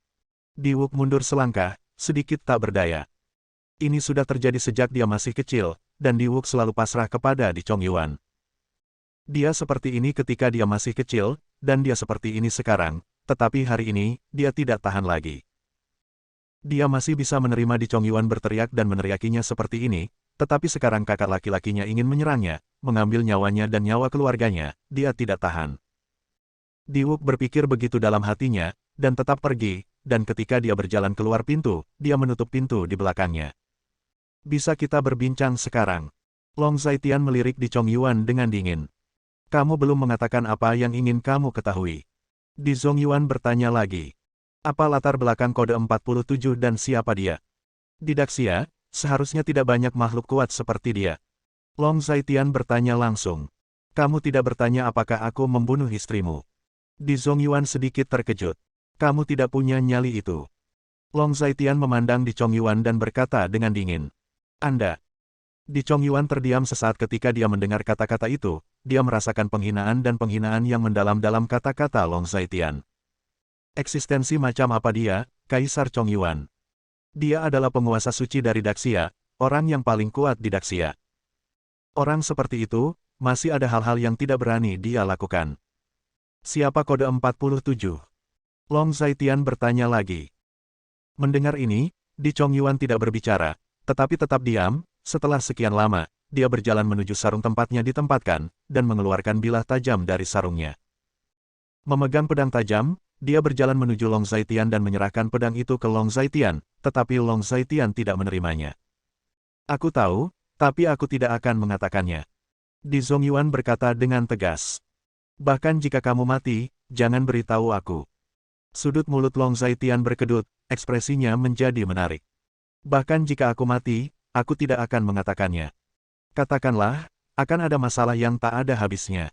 Di Wuk mundur selangkah, sedikit tak berdaya. Ini sudah terjadi sejak dia masih kecil, dan Di Wuk selalu pasrah kepada Di Chongyuan. Dia seperti ini ketika dia masih kecil, dan dia seperti ini sekarang. Tetapi hari ini, dia tidak tahan lagi. Dia masih bisa menerima Di Chongyuan berteriak dan meneriakinya seperti ini, tetapi sekarang kakak laki-lakinya ingin menyerangnya, mengambil nyawanya dan nyawa keluarganya, dia tidak tahan. Di Wuk berpikir begitu dalam hatinya, dan tetap pergi, dan ketika dia berjalan keluar pintu, dia menutup pintu di belakangnya. Bisa kita berbincang sekarang? Long Zaitian melirik Di Chongyuan dengan dingin. Kamu belum mengatakan apa yang ingin kamu ketahui. Di Zongyuan bertanya lagi. Apa latar belakang kode 47 dan siapa dia? Di Daxia, seharusnya tidak banyak makhluk kuat seperti dia. Long Zaitian bertanya langsung. Kamu tidak bertanya apakah aku membunuh istrimu. Di Zongyuan sedikit terkejut. Kamu tidak punya nyali itu. Long Zaitian memandang Di Chongyuan dan berkata dengan dingin. Anda. Di Chongyuan terdiam sesaat ketika dia mendengar kata-kata itu. Dia merasakan penghinaan dan penghinaan yang mendalam dalam kata-kata Long Zaitian. Eksistensi macam apa dia, Kaisar Chongyuan? Dia adalah penguasa suci dari Daxia, orang yang paling kuat di Daxia. Orang seperti itu, masih ada hal-hal yang tidak berani dia lakukan. Siapa kode 47? Long Zaitian bertanya lagi. Mendengar ini, Di Chongyuan tidak berbicara, tetapi tetap diam. Setelah sekian lama, dia berjalan menuju sarung tempatnya ditempatkan, dan mengeluarkan bilah tajam dari sarungnya. Memegang pedang tajam, dia berjalan menuju Long Zaitian dan menyerahkan pedang itu ke Long Zaitian, tetapi Long Zaitian tidak menerimanya. Aku tahu, tapi aku tidak akan mengatakannya. Di Zongyuan berkata dengan tegas. Bahkan jika kamu mati, jangan beritahu aku. Sudut mulut Long Zaitian berkedut, ekspresinya menjadi menarik. Bahkan jika aku mati, aku tidak akan mengatakannya. Katakanlah, akan ada masalah yang tak ada habisnya.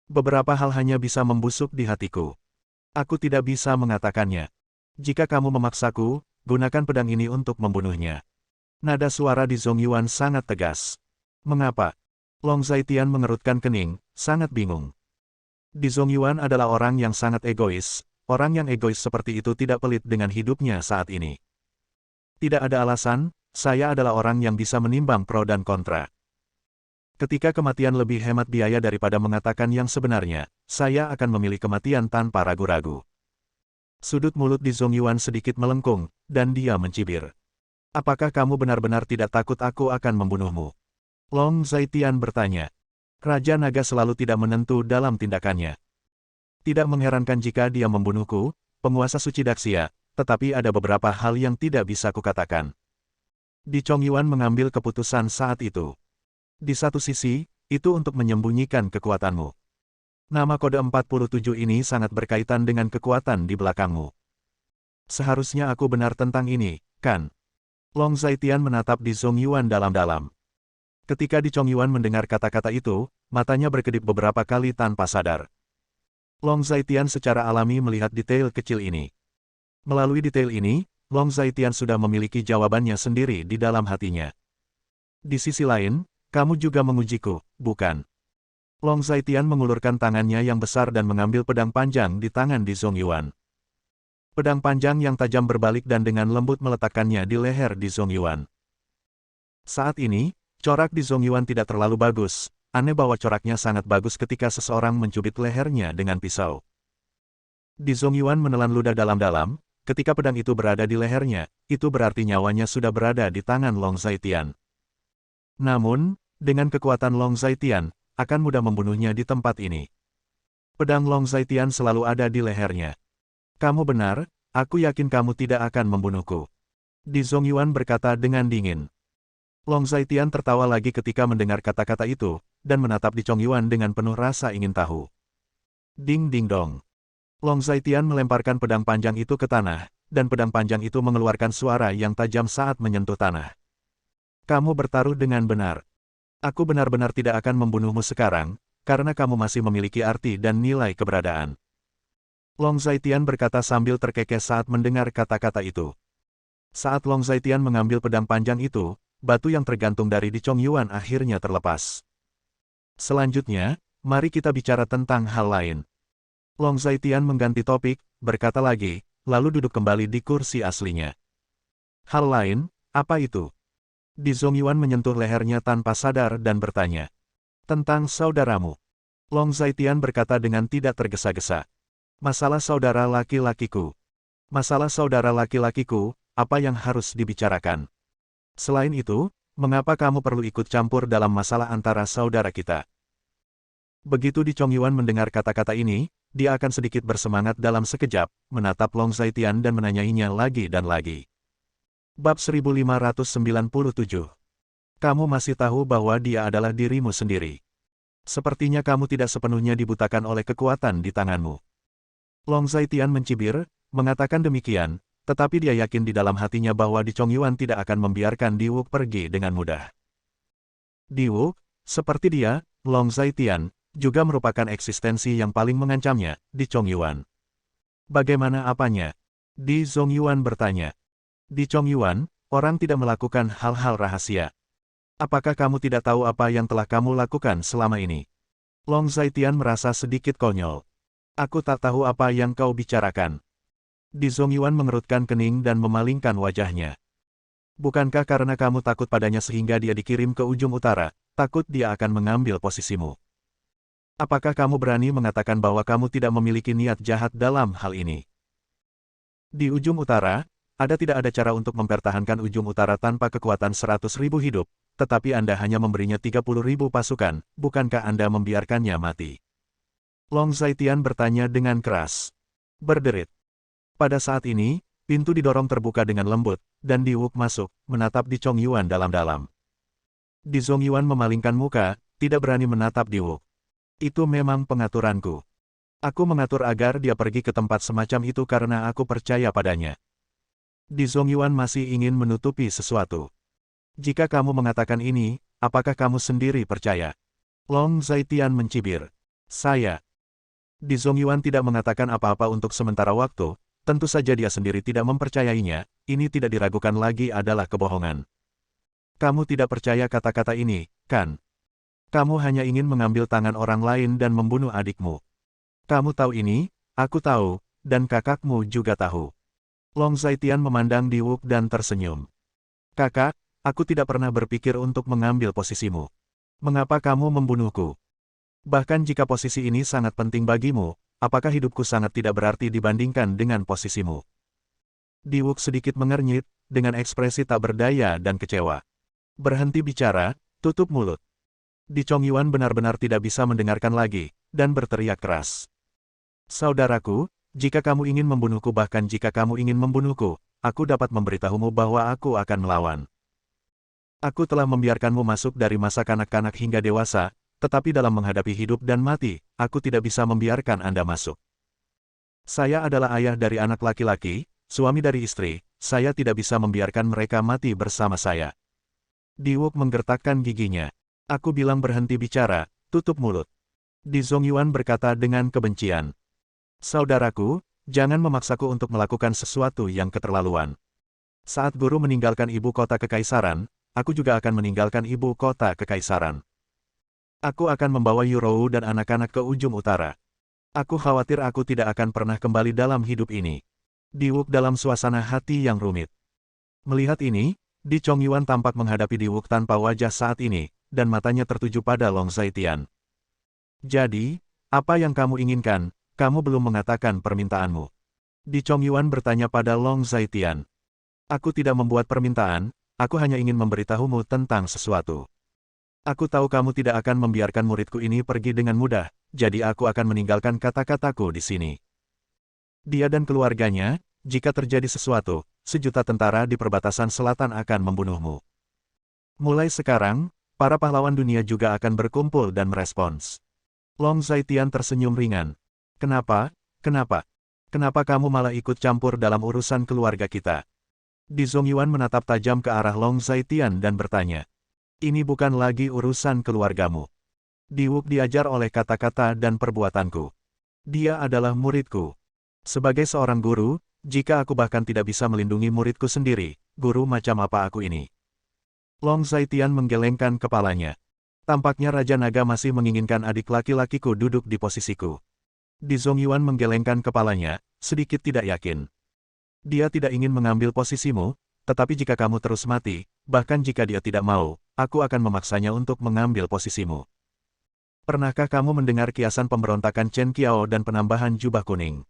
Beberapa hal hanya bisa membusuk di hatiku. Aku tidak bisa mengatakannya. Jika kamu memaksaku, gunakan pedang ini untuk membunuhnya. Nada suara di Zongyuan sangat tegas. Mengapa? Long Zaitian mengerutkan kening, sangat bingung. Di Zongyuan adalah orang yang sangat egois, orang yang egois seperti itu tidak pelit dengan hidupnya saat ini. Tidak ada alasan, saya adalah orang yang bisa menimbang pro dan kontra. Ketika kematian lebih hemat biaya daripada mengatakan yang sebenarnya, saya akan memilih kematian tanpa ragu-ragu. Sudut mulut di Zhong Yuan sedikit melengkung, dan dia mencibir. Apakah kamu benar-benar tidak takut aku akan membunuhmu? Long Zaitian bertanya. Raja Naga selalu tidak menentu dalam tindakannya. Tidak mengherankan jika dia membunuhku, penguasa suci Daxia, tetapi ada beberapa hal yang tidak bisa kukatakan. Di Chong Yuan mengambil keputusan saat itu. Di satu sisi, itu untuk menyembunyikan kekuatanmu. Nama kode 47 ini sangat berkaitan dengan kekuatan di belakangmu. Seharusnya aku benar tentang ini, kan? Long Zaitian menatap di Zhong Yuan dalam-dalam. Ketika di Chong Yuan mendengar kata-kata itu, matanya berkedip beberapa kali tanpa sadar. Long Zaitian secara alami melihat detail kecil ini. Melalui detail ini, Long Zaitian sudah memiliki jawabannya sendiri di dalam hatinya. Di sisi lain, kamu juga mengujiku, bukan? Long Zaitian mengulurkan tangannya yang besar dan mengambil pedang panjang di tangan di Zhong Yuan. Pedang panjang yang tajam berbalik dan dengan lembut meletakkannya di leher di Zhong Yuan. Saat ini, corak di Zhong Yuan tidak terlalu bagus. Aneh bahwa coraknya sangat bagus ketika seseorang mencubit lehernya dengan pisau. Di Zhong Yuan menelan ludah dalam-dalam, ketika pedang itu berada di lehernya, itu berarti nyawanya sudah berada di tangan Long Zaitian. Namun, dengan kekuatan Long Zaitian, akan mudah membunuhnya di tempat ini. Pedang Long Zaitian selalu ada di lehernya. Kamu benar, aku yakin kamu tidak akan membunuhku. Di Zhong Yuan berkata dengan dingin. Long Zaitian tertawa lagi ketika mendengar kata-kata itu, dan menatap di Chong Yuan dengan penuh rasa ingin tahu. Ding ding dong. Long Zaitian melemparkan pedang panjang itu ke tanah, dan pedang panjang itu mengeluarkan suara yang tajam saat menyentuh tanah. Kamu bertaruh dengan benar. Aku benar-benar tidak akan membunuhmu sekarang, karena kamu masih memiliki arti dan nilai keberadaan. Long Zaitian berkata sambil terkekeh saat mendengar kata-kata itu. Saat Long Zaitian mengambil pedang panjang itu, batu yang tergantung dari di Chong Yuan akhirnya terlepas. Selanjutnya, mari kita bicara tentang hal lain. Long Zaitian mengganti topik, berkata lagi, lalu duduk kembali di kursi aslinya. Hal lain, apa itu? Di Zhong Yuan menyentuh lehernya tanpa sadar dan bertanya. Tentang saudaramu. Long Zaitian berkata dengan tidak tergesa-gesa. Masalah saudara laki-lakiku. Masalah saudara laki-lakiku, apa yang harus dibicarakan? Selain itu, mengapa kamu perlu ikut campur dalam masalah antara saudara kita? Begitu di Chong Yuan mendengar kata-kata ini, dia akan sedikit bersemangat dalam sekejap, menatap Long Zaitian dan menanyainya lagi dan lagi. Bab 1597. Kamu masih tahu bahwa dia adalah dirimu sendiri. Sepertinya kamu tidak sepenuhnya dibutakan oleh kekuatan di tanganmu. Long Zaitian mencibir, mengatakan demikian, tetapi dia yakin di dalam hatinya bahwa di Chong Yuan tidak akan membiarkan Di Wuk pergi dengan mudah. Di Wuk, seperti dia, Long Zaitian, juga merupakan eksistensi yang paling mengancamnya, di Chong Yuan. Bagaimana apanya? Di Zhong Yuan bertanya. Di Chong Yuan, orang tidak melakukan hal-hal rahasia. Apakah kamu tidak tahu apa yang telah kamu lakukan selama ini? Long Zaitian merasa sedikit konyol. Aku tak tahu apa yang kau bicarakan. Di Zhong Yuan mengerutkan kening dan memalingkan wajahnya. Bukankah karena kamu takut padanya sehingga dia dikirim ke ujung utara, takut dia akan mengambil posisimu? Apakah kamu berani mengatakan bahwa kamu tidak memiliki niat jahat dalam hal ini? Di ujung utara, tidak ada cara untuk mempertahankan ujung utara tanpa kekuatan 100.000 hidup, tetapi Anda hanya memberinya 30.000 pasukan, bukankah Anda membiarkannya mati? Long Zaitian bertanya dengan keras. Berderit. Pada saat ini, pintu didorong terbuka dengan lembut, dan Di Wuk masuk, menatap Di Chong Yuan dalam-dalam. Di Zhong Yuan memalingkan muka, tidak berani menatap Di Wuk. Itu memang pengaturanku. Aku mengatur agar dia pergi ke tempat semacam itu karena aku percaya padanya. Di Zhong Yuan masih ingin menutupi sesuatu. Jika kamu mengatakan ini, apakah kamu sendiri percaya? Long Zaitian mencibir. Saya. Di Zhong Yuan tidak mengatakan apa-apa untuk sementara waktu. Tentu saja dia sendiri tidak mempercayainya, ini tidak diragukan lagi adalah kebohongan. Kamu tidak percaya kata-kata ini, kan? Kamu hanya ingin mengambil tangan orang lain dan membunuh adikmu. Kamu tahu ini, aku tahu, dan kakakmu juga tahu. Long Zaitian memandang Diwuk dan tersenyum. Kakak, aku tidak pernah berpikir untuk mengambil posisimu. Mengapa kamu membunuhku? Bahkan jika posisi ini sangat penting bagimu, apakah hidupku sangat tidak berarti dibandingkan dengan posisimu? Diwuk sedikit mengernyit, dengan ekspresi tak berdaya dan kecewa. Berhenti bicara, tutup mulut. Di Chongyuan benar-benar tidak bisa mendengarkan lagi, dan berteriak keras. Saudaraku, jika kamu ingin membunuhku bahkan jika kamu ingin membunuhku, aku dapat memberitahumu bahwa aku akan melawan. Aku telah membiarkanmu masuk dari masa kanak-kanak hingga dewasa, tetapi dalam menghadapi hidup dan mati, aku tidak bisa membiarkan Anda masuk. Saya adalah ayah dari anak laki-laki, suami dari istri, saya tidak bisa membiarkan mereka mati bersama saya. Diwuk menggertakkan giginya. Aku bilang berhenti bicara, tutup mulut. Di Zongyuan berkata dengan kebencian. Saudaraku, jangan memaksaku untuk melakukan sesuatu yang keterlaluan. Saat guru meninggalkan ibu kota kekaisaran, aku juga akan meninggalkan ibu kota kekaisaran. Aku akan membawa Yurou dan anak-anak ke ujung utara. Aku khawatir aku tidak akan pernah kembali dalam hidup ini. Diwuk dalam suasana hati yang rumit. Melihat ini, Di Chongyuan tampak menghadapi Diwuk tanpa wajah saat ini, dan matanya tertuju pada Long Zaitian. Jadi, apa yang kamu inginkan? Kamu belum mengatakan permintaanmu. Di Chongyuan bertanya pada Long Zaitian. Aku tidak membuat permintaan, aku hanya ingin memberitahumu tentang sesuatu. Aku tahu kamu tidak akan membiarkan muridku ini pergi dengan mudah, jadi aku akan meninggalkan kata-kataku di sini. Dia dan keluarganya, jika terjadi sesuatu, 1.000.000 tentara di perbatasan selatan akan membunuhmu. Mulai sekarang, para pahlawan dunia juga akan berkumpul dan merespons. Long Zaitian tersenyum ringan. Kenapa? Kenapa? Kenapa kamu malah ikut campur dalam urusan keluarga kita? Di Zongyuan menatap tajam ke arah Long Zaitian dan bertanya. Ini bukan lagi urusan keluargamu. Diwuk diajar oleh kata-kata dan perbuatanku. Dia adalah muridku. Sebagai seorang guru, jika aku bahkan tidak bisa melindungi muridku sendiri, guru macam apa aku ini? Long Zaitian menggelengkan kepalanya. Tampaknya Raja Naga masih menginginkan adik laki-lakiku duduk di posisiku. Di Zongyuan menggelengkan kepalanya, sedikit tidak yakin. Dia tidak ingin mengambil posisimu, tetapi jika kamu terus mati, bahkan jika dia tidak mau, aku akan memaksanya untuk mengambil posisimu. Pernahkah kamu mendengar kiasan pemberontakan Chen Qiao dan penambahan jubah kuning?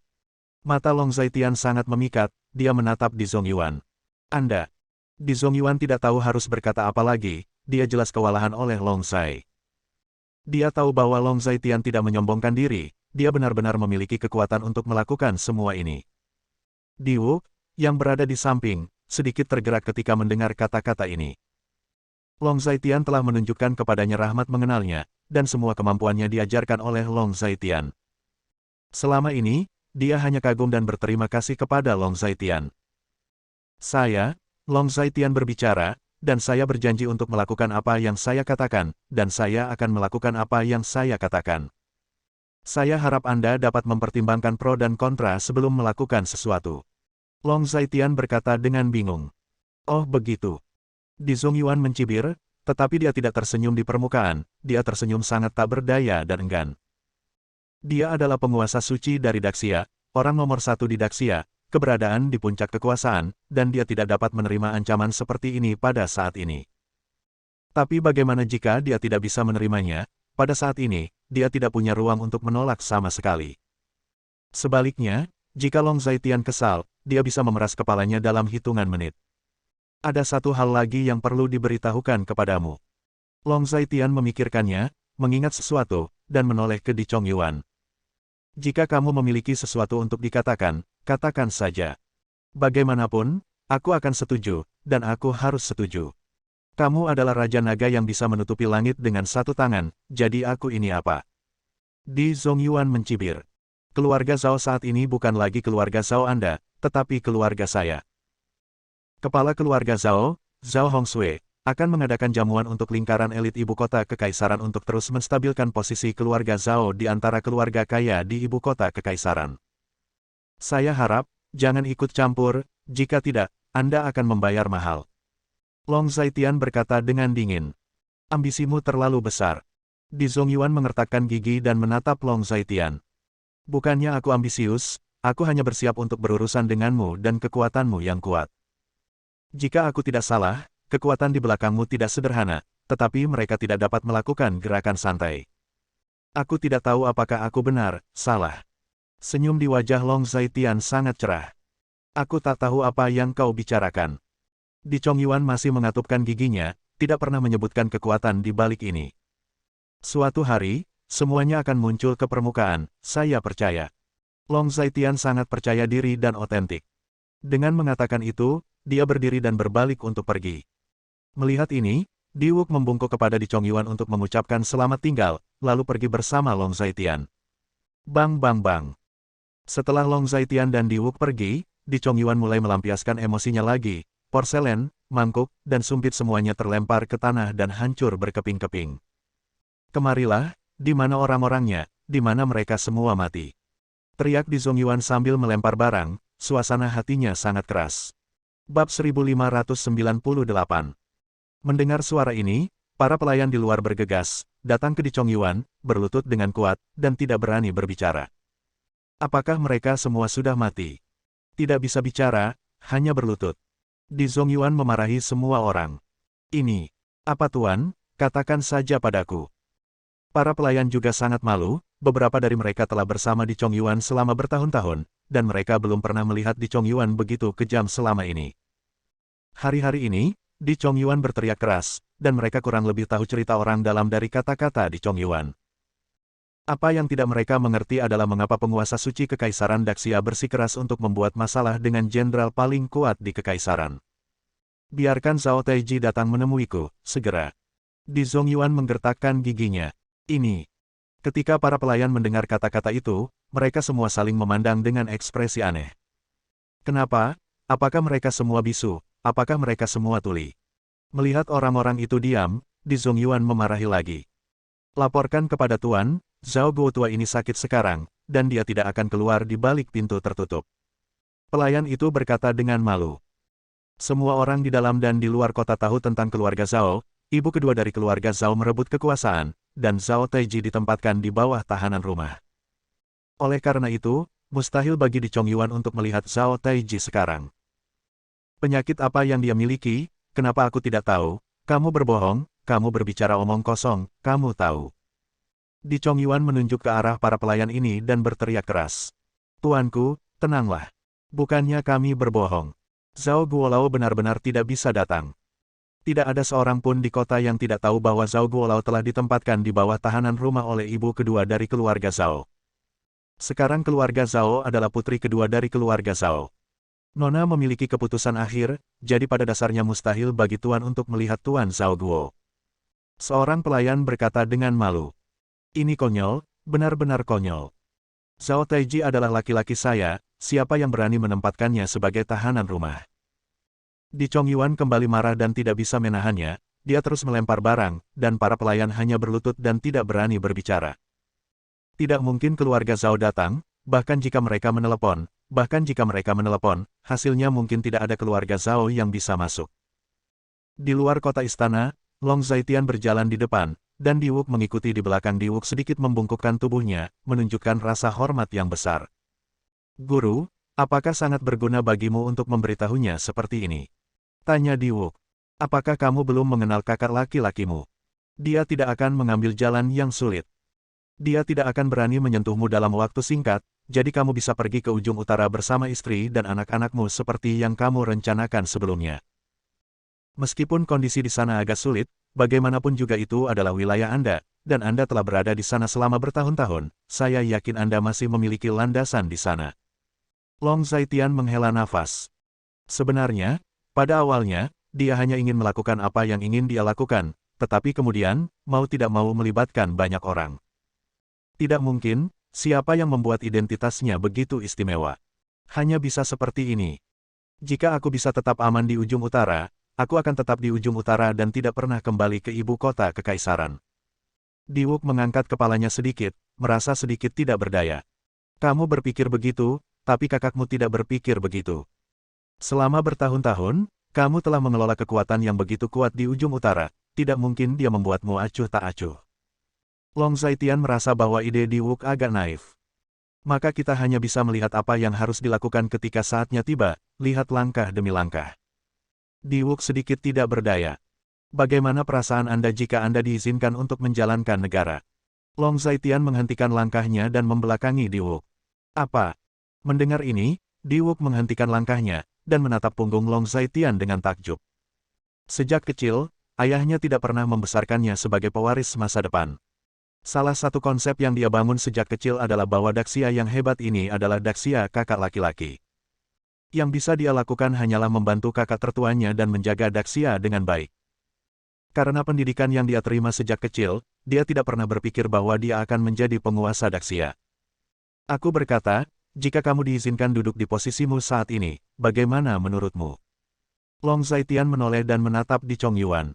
Mata Long Zaitian sangat memikat, dia menatap Di Zongyuan. Anda. Di Zongyuan tidak tahu harus berkata apa lagi, dia jelas kewalahan oleh Long Zai. Dia tahu bahwa Long Zaitian tidak menyombongkan diri, dia benar-benar memiliki kekuatan untuk melakukan semua ini. Diwuk, yang berada di samping, sedikit tergerak ketika mendengar kata-kata ini. Long Zaitian telah menunjukkan kepadanya rahmat mengenalnya, dan semua kemampuannya diajarkan oleh Long Zaitian. Selama ini, dia hanya kagum dan berterima kasih kepada Long Zaitian. Saya, Long Zaitian berbicara, dan saya berjanji untuk melakukan apa yang saya katakan, dan saya akan melakukan apa yang saya katakan. Saya harap Anda dapat mempertimbangkan pro dan kontra sebelum melakukan sesuatu. Long Zaitian berkata dengan bingung. Oh begitu. Di Zongyuan mencibir, tetapi dia tidak tersenyum di permukaan, dia tersenyum sangat tak berdaya dan enggan. Dia adalah penguasa suci dari Daxia, orang nomor 1 di Daxia, keberadaan di puncak kekuasaan, dan dia tidak dapat menerima ancaman seperti ini pada saat ini. Tapi bagaimana jika dia tidak bisa menerimanya? Pada saat ini, dia tidak punya ruang untuk menolak sama sekali. Sebaliknya, jika Long Zaitian kesal, dia bisa memeras kepalanya dalam hitungan menit. Ada satu hal lagi yang perlu diberitahukan kepadamu. Long Zaitian memikirkannya, mengingat sesuatu, dan menoleh ke Di Chongyuan. Jika kamu memiliki sesuatu untuk dikatakan, katakan saja. Bagaimanapun, aku akan setuju, dan aku harus setuju. Kamu adalah Raja Naga yang bisa menutupi langit dengan satu tangan, jadi aku ini apa? Di Zongyuan mencibir. Keluarga Zhao saat ini bukan lagi keluarga Zhao Anda, tetapi keluarga saya. Kepala keluarga Zhao, Zhao Hongsui, akan mengadakan jamuan untuk lingkaran elit ibu kota kekaisaran untuk terus menstabilkan posisi keluarga Zhao di antara keluarga kaya di ibu kota kekaisaran. Saya harap, jangan ikut campur, jika tidak, Anda akan membayar mahal. Long Zaitian berkata dengan dingin. Ambisimu terlalu besar. Di Zongyuan mengertakkan gigi dan menatap Long Zaitian. Bukannya aku ambisius, aku hanya bersiap untuk berurusan denganmu dan kekuatanmu yang kuat. Jika aku tidak salah, kekuatan di belakangmu tidak sederhana, tetapi mereka tidak dapat melakukan gerakan santai. Aku tidak tahu apakah aku benar, salah. Senyum di wajah Long Zhaitian sangat cerah. Aku tak tahu apa yang kau bicarakan. Di Chongyuan masih mengatupkan giginya, tidak pernah menyebutkan kekuatan di balik ini. Suatu hari, semuanya akan muncul ke permukaan, saya percaya. Long Zhaitian sangat percaya diri dan otentik. Dengan mengatakan itu, dia berdiri dan berbalik untuk pergi. Melihat ini, Di Wook membungkuk kepada Di Chongyuan untuk mengucapkan selamat tinggal, lalu pergi bersama Long Zhaitian. Bang bang bang. Setelah Long Zhaitian dan Di Wook pergi, Di Chongyuan mulai melampiaskan emosinya lagi. Porselen, mangkuk, dan sumpit semuanya terlempar ke tanah dan hancur berkeping-keping. Kemarilah, di mana orang-orangnya, di mana mereka semua mati. Teriak Di Zongyuan sambil melempar barang, suasana hatinya sangat keras. Bab 1598. Mendengar suara ini, para pelayan di luar bergegas, datang ke Di Chongyuan, berlutut dengan kuat, dan tidak berani berbicara. Apakah mereka semua sudah mati? Tidak bisa bicara, hanya berlutut. Di Zongyuan memarahi semua orang. Ini, apa tuan, katakan saja padaku. Para pelayan juga sangat malu, beberapa dari mereka telah bersama Di Chongyuan selama bertahun-tahun, dan mereka belum pernah melihat Di Chongyuan begitu kejam selama ini. Hari-hari ini, Di Chongyuan berteriak keras, dan mereka kurang lebih tahu cerita orang dalam dari kata-kata Di Chongyuan. Apa yang tidak mereka mengerti adalah mengapa penguasa suci Kekaisaran Daxia bersikeras untuk membuat masalah dengan jenderal paling kuat di Kekaisaran. Biarkan Zhao Taiji datang menemuiku, segera. Di Zongyuan menggertakkan giginya. Ini. Ketika para pelayan mendengar kata-kata itu, mereka semua saling memandang dengan ekspresi aneh. Kenapa? Apakah mereka semua bisu? Apakah mereka semua tuli? Melihat orang-orang itu diam, Di Zongyuan memarahi lagi. Laporkan kepada Tuan, Zhao Guo tua ini sakit sekarang, dan dia tidak akan keluar di balik pintu tertutup. Pelayan itu berkata dengan malu. Semua orang di dalam dan di luar kota tahu tentang keluarga Zhao, ibu kedua dari keluarga Zhao merebut kekuasaan, dan Zhao Taiji ditempatkan di bawah tahanan rumah. Oleh karena itu, mustahil bagi Di Chongyuan untuk melihat Zhao Taiji sekarang. Penyakit apa yang dia miliki, kenapa aku tidak tahu? Kamu berbohong, kamu berbicara omong kosong, kamu tahu. Di Chongyuan menunjuk ke arah para pelayan ini dan berteriak keras. Tuanku, tenanglah. Bukannya kami berbohong. Zhao Guolao benar-benar tidak bisa datang. Tidak ada seorang pun di kota yang tidak tahu bahwa Zhao Guolao telah ditempatkan di bawah tahanan rumah oleh ibu kedua dari keluarga Zhao. Sekarang keluarga Zhao adalah putri kedua dari keluarga Zhao. Nona memiliki keputusan akhir, jadi pada dasarnya mustahil bagi Tuan untuk melihat Tuan Zhao Guo. Seorang pelayan berkata dengan malu. Ini konyol, benar-benar konyol. Zhao Taiji adalah laki-laki saya, siapa yang berani menempatkannya sebagai tahanan rumah? Di Chongyuan kembali marah dan tidak bisa menahannya, dia terus melempar barang, dan para pelayan hanya berlutut dan tidak berani berbicara. Tidak mungkin keluarga Zhao datang, bahkan jika mereka menelepon, hasilnya mungkin tidak ada keluarga Zhao yang bisa masuk. Di luar kota istana, Long Zhaitian berjalan di depan, dan Di Wook mengikuti di belakang. Di Wook sedikit membungkukkan tubuhnya, menunjukkan rasa hormat yang besar. Guru, apakah sangat berguna bagimu untuk memberitahunya seperti ini? Tanya Di Wook. Apakah kamu belum mengenal kakak laki-lakimu? Dia tidak akan mengambil jalan yang sulit. Dia tidak akan berani menyentuhmu dalam waktu singkat, jadi kamu bisa pergi ke ujung utara bersama istri dan anak-anakmu seperti yang kamu rencanakan sebelumnya. Meskipun kondisi di sana agak sulit, bagaimanapun juga itu adalah wilayah Anda, dan Anda telah berada di sana selama bertahun-tahun, saya yakin Anda masih memiliki landasan di sana. Long Zhaitian menghela nafas. Sebenarnya, pada awalnya, dia hanya ingin melakukan apa yang ingin dia lakukan, tetapi kemudian, mau tidak mau melibatkan banyak orang. Tidak mungkin, siapa yang membuat identitasnya begitu istimewa? Hanya bisa seperti ini. Jika aku bisa tetap aman di ujung utara, aku akan tetap di ujung utara dan tidak pernah kembali ke ibu kota kekaisaran. Di Wook mengangkat kepalanya sedikit, merasa sedikit tidak berdaya. Kamu berpikir begitu, tapi kakakmu tidak berpikir begitu. Selama bertahun-tahun, kamu telah mengelola kekuatan yang begitu kuat di ujung utara, tidak mungkin dia membuatmu acuh tak acuh. Long Zhaitian merasa bahwa ide Di Wook agak naif. Maka kita hanya bisa melihat apa yang harus dilakukan ketika saatnya tiba, lihat langkah demi langkah. Diwuk sedikit tidak berdaya. Bagaimana perasaan Anda jika Anda diizinkan untuk menjalankan negara? Long Zaitian menghentikan langkahnya dan membelakangi Diwuk. Apa? Mendengar ini, Diwuk menghentikan langkahnya, dan menatap punggung Long Zaitian dengan takjub. Sejak kecil, ayahnya tidak pernah membesarkannya sebagai pewaris masa depan. Salah satu konsep yang dia bangun sejak kecil adalah bahwa Daxia yang hebat ini adalah Daxia kakak laki-laki. Yang bisa dia lakukan hanyalah membantu kakak tertuanya dan menjaga Daxia dengan baik. Karena pendidikan yang dia terima sejak kecil, dia tidak pernah berpikir bahwa dia akan menjadi penguasa Daxia. Aku berkata, jika kamu diizinkan duduk di posisimu saat ini, bagaimana menurutmu? Long Zaitian menoleh dan menatap di Chong Yuan.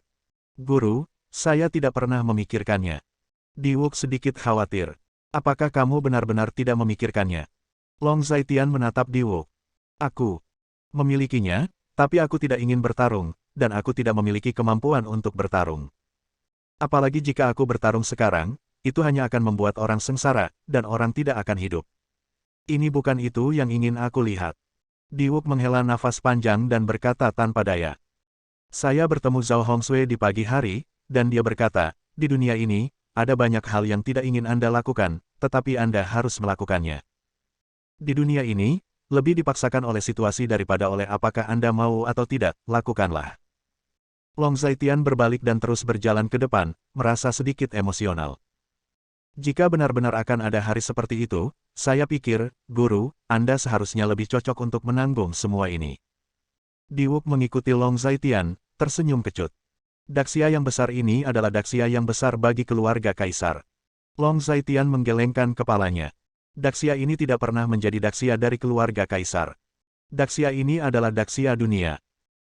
Guru, saya tidak pernah memikirkannya. Diwuk sedikit khawatir. Apakah kamu benar-benar tidak memikirkannya? Long Zaitian menatap Diwuk. Aku memilikinya, tapi aku tidak ingin bertarung, dan aku tidak memiliki kemampuan untuk bertarung. Apalagi jika aku bertarung sekarang, itu hanya akan membuat orang sengsara, dan orang tidak akan hidup. Ini bukan itu yang ingin aku lihat. Diwuk menghela nafas panjang dan berkata tanpa daya. Saya bertemu Zhao Hongsui di pagi hari, dan dia berkata, di dunia ini, ada banyak hal yang tidak ingin Anda lakukan, tetapi Anda harus melakukannya. Di dunia ini, lebih dipaksakan oleh situasi daripada oleh apakah Anda mau atau tidak, lakukanlah. Long Zaitian berbalik dan terus berjalan ke depan, merasa sedikit emosional. Jika benar-benar akan ada hari seperti itu, saya pikir, Guru, Anda seharusnya lebih cocok untuk menanggung semua ini. Diwuk mengikuti Long Zaitian, tersenyum kecut. Daxia yang besar ini adalah Daxia yang besar bagi keluarga kaisar. Long Zaitian menggelengkan kepalanya. Daxia ini tidak pernah menjadi Daxia dari keluarga kaisar. Daxia ini adalah Daxia dunia.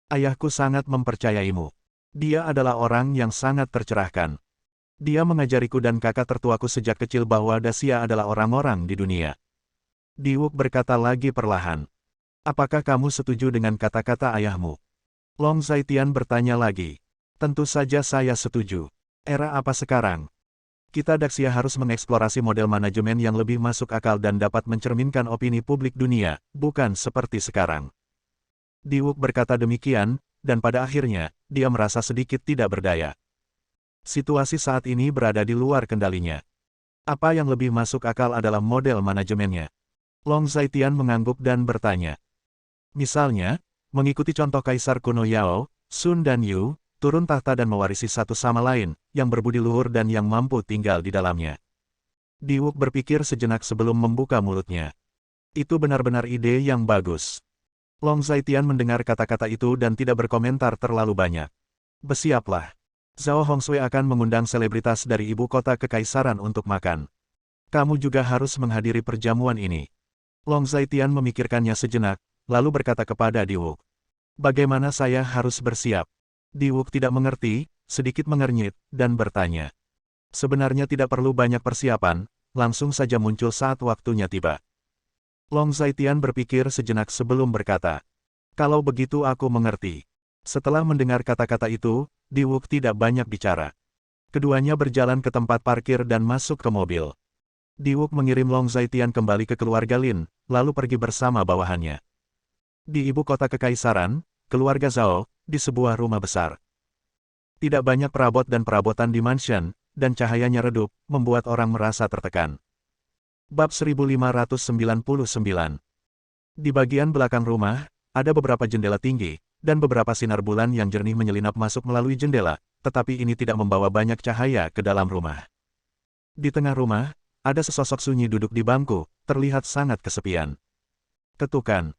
Ayahku sangat mempercayaimu. Dia adalah orang yang sangat tercerahkan. Dia mengajariku dan kakak tertuaku sejak kecil bahwa Daxia adalah orang-orang di dunia. Diwuk berkata lagi perlahan. Apakah kamu setuju dengan kata-kata ayahmu? Long Zaitian bertanya lagi. Tentu saja saya setuju. Era apa sekarang? Kita Daxia harus mengeksplorasi model manajemen yang lebih masuk akal dan dapat mencerminkan opini publik dunia, bukan seperti sekarang. Diwuk berkata demikian, dan pada akhirnya, dia merasa sedikit tidak berdaya. Situasi saat ini berada di luar kendalinya. Apa yang lebih masuk akal adalah model manajemennya. Long Zaitian mengangguk dan bertanya. Misalnya, mengikuti contoh kaisar kuno Yao, Sun dan Yu, turun tahta dan mewarisi satu sama lain, yang berbudi luhur dan yang mampu tinggal di dalamnya. Diwuk berpikir sejenak sebelum membuka mulutnya. Itu benar-benar ide yang bagus. Long Zaitian mendengar kata-kata itu dan tidak berkomentar terlalu banyak. Bersiaplah. Zhao Hongsui akan mengundang selebritas dari ibu kota kekaisaran untuk makan. Kamu juga harus menghadiri perjamuan ini. Long Zaitian memikirkannya sejenak, lalu berkata kepada Diwuk. Bagaimana saya harus bersiap? Diwuk tidak mengerti, sedikit mengernyit, dan bertanya. Sebenarnya tidak perlu banyak persiapan, langsung saja muncul saat waktunya tiba. Long Zaitian berpikir sejenak sebelum berkata. Kalau begitu aku mengerti. Setelah mendengar kata-kata itu, Diwuk tidak banyak bicara. Keduanya berjalan ke tempat parkir dan masuk ke mobil. Diwuk mengirim Long Zaitian kembali ke keluarga Lin, lalu pergi bersama bawahannya. Di ibu kota kekaisaran, keluarga Zhao, di sebuah rumah besar. Tidak banyak perabot dan perabotan di mansion, dan cahayanya redup, membuat orang merasa tertekan. Bab 1599. Di bagian belakang rumah, ada beberapa jendela tinggi, dan beberapa sinar bulan yang jernih menyelinap masuk melalui jendela, tetapi ini tidak membawa banyak cahaya ke dalam rumah. Di tengah rumah, ada sesosok sunyi duduk di bangku, terlihat sangat kesepian. Ketukan.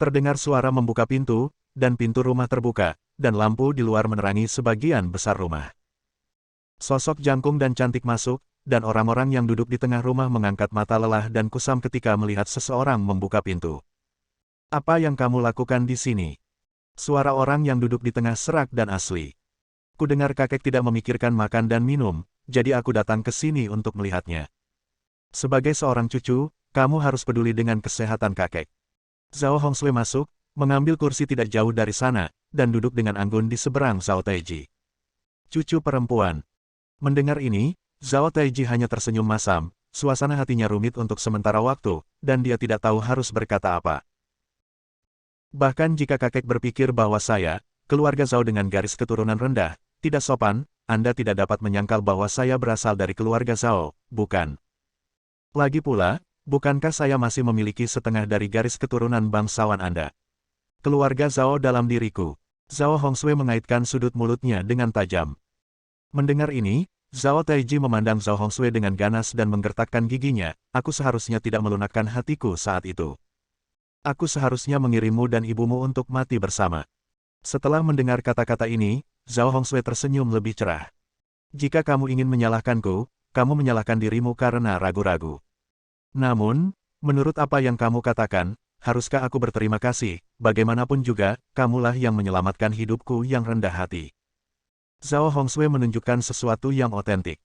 Terdengar suara membuka pintu, dan pintu rumah terbuka, dan lampu di luar menerangi sebagian besar rumah. Sosok jangkung dan cantik masuk, dan orang-orang yang duduk di tengah rumah mengangkat mata lelah dan kusam ketika melihat seseorang membuka pintu. Apa yang kamu lakukan di sini? Suara orang yang duduk di tengah serak dan asli. Kudengar kakek tidak memikirkan makan dan minum, jadi aku datang ke sini untuk melihatnya. Sebagai seorang cucu, kamu harus peduli dengan kesehatan kakek. Zhao Hongsui masuk, mengambil kursi tidak jauh dari sana, dan duduk dengan anggun di seberang Zhao Taiji. Cucu perempuan. Mendengar ini, Zhao Taiji hanya tersenyum masam, suasana hatinya rumit untuk sementara waktu, dan dia tidak tahu harus berkata apa. Bahkan jika kakek berpikir bahwa saya, keluarga Zhao dengan garis keturunan rendah, tidak sopan, Anda tidak dapat menyangkal bahwa saya berasal dari keluarga Zhao, bukan? Lagi pula, bukankah saya masih memiliki setengah dari garis keturunan bangsawan Anda? Keluarga Zhao dalam diriku. Zhao Hongsui mengaitkan sudut mulutnya dengan tajam. Mendengar ini, Zhao Taiji memandang Zhao Hongsui dengan ganas dan menggertakkan giginya. Aku seharusnya tidak melunakkan hatiku saat itu. Aku seharusnya mengirimmu dan ibumu untuk mati bersama. Setelah mendengar kata-kata ini, Zhao Hongsui tersenyum lebih cerah. Jika kamu ingin menyalahkanku, kamu menyalahkan dirimu karena ragu-ragu. Namun, menurut apa yang kamu katakan, haruskah aku berterima kasih? Bagaimanapun juga, kamulah yang menyelamatkan hidupku yang rendah hati. Zhao Hongsui menunjukkan sesuatu yang otentik.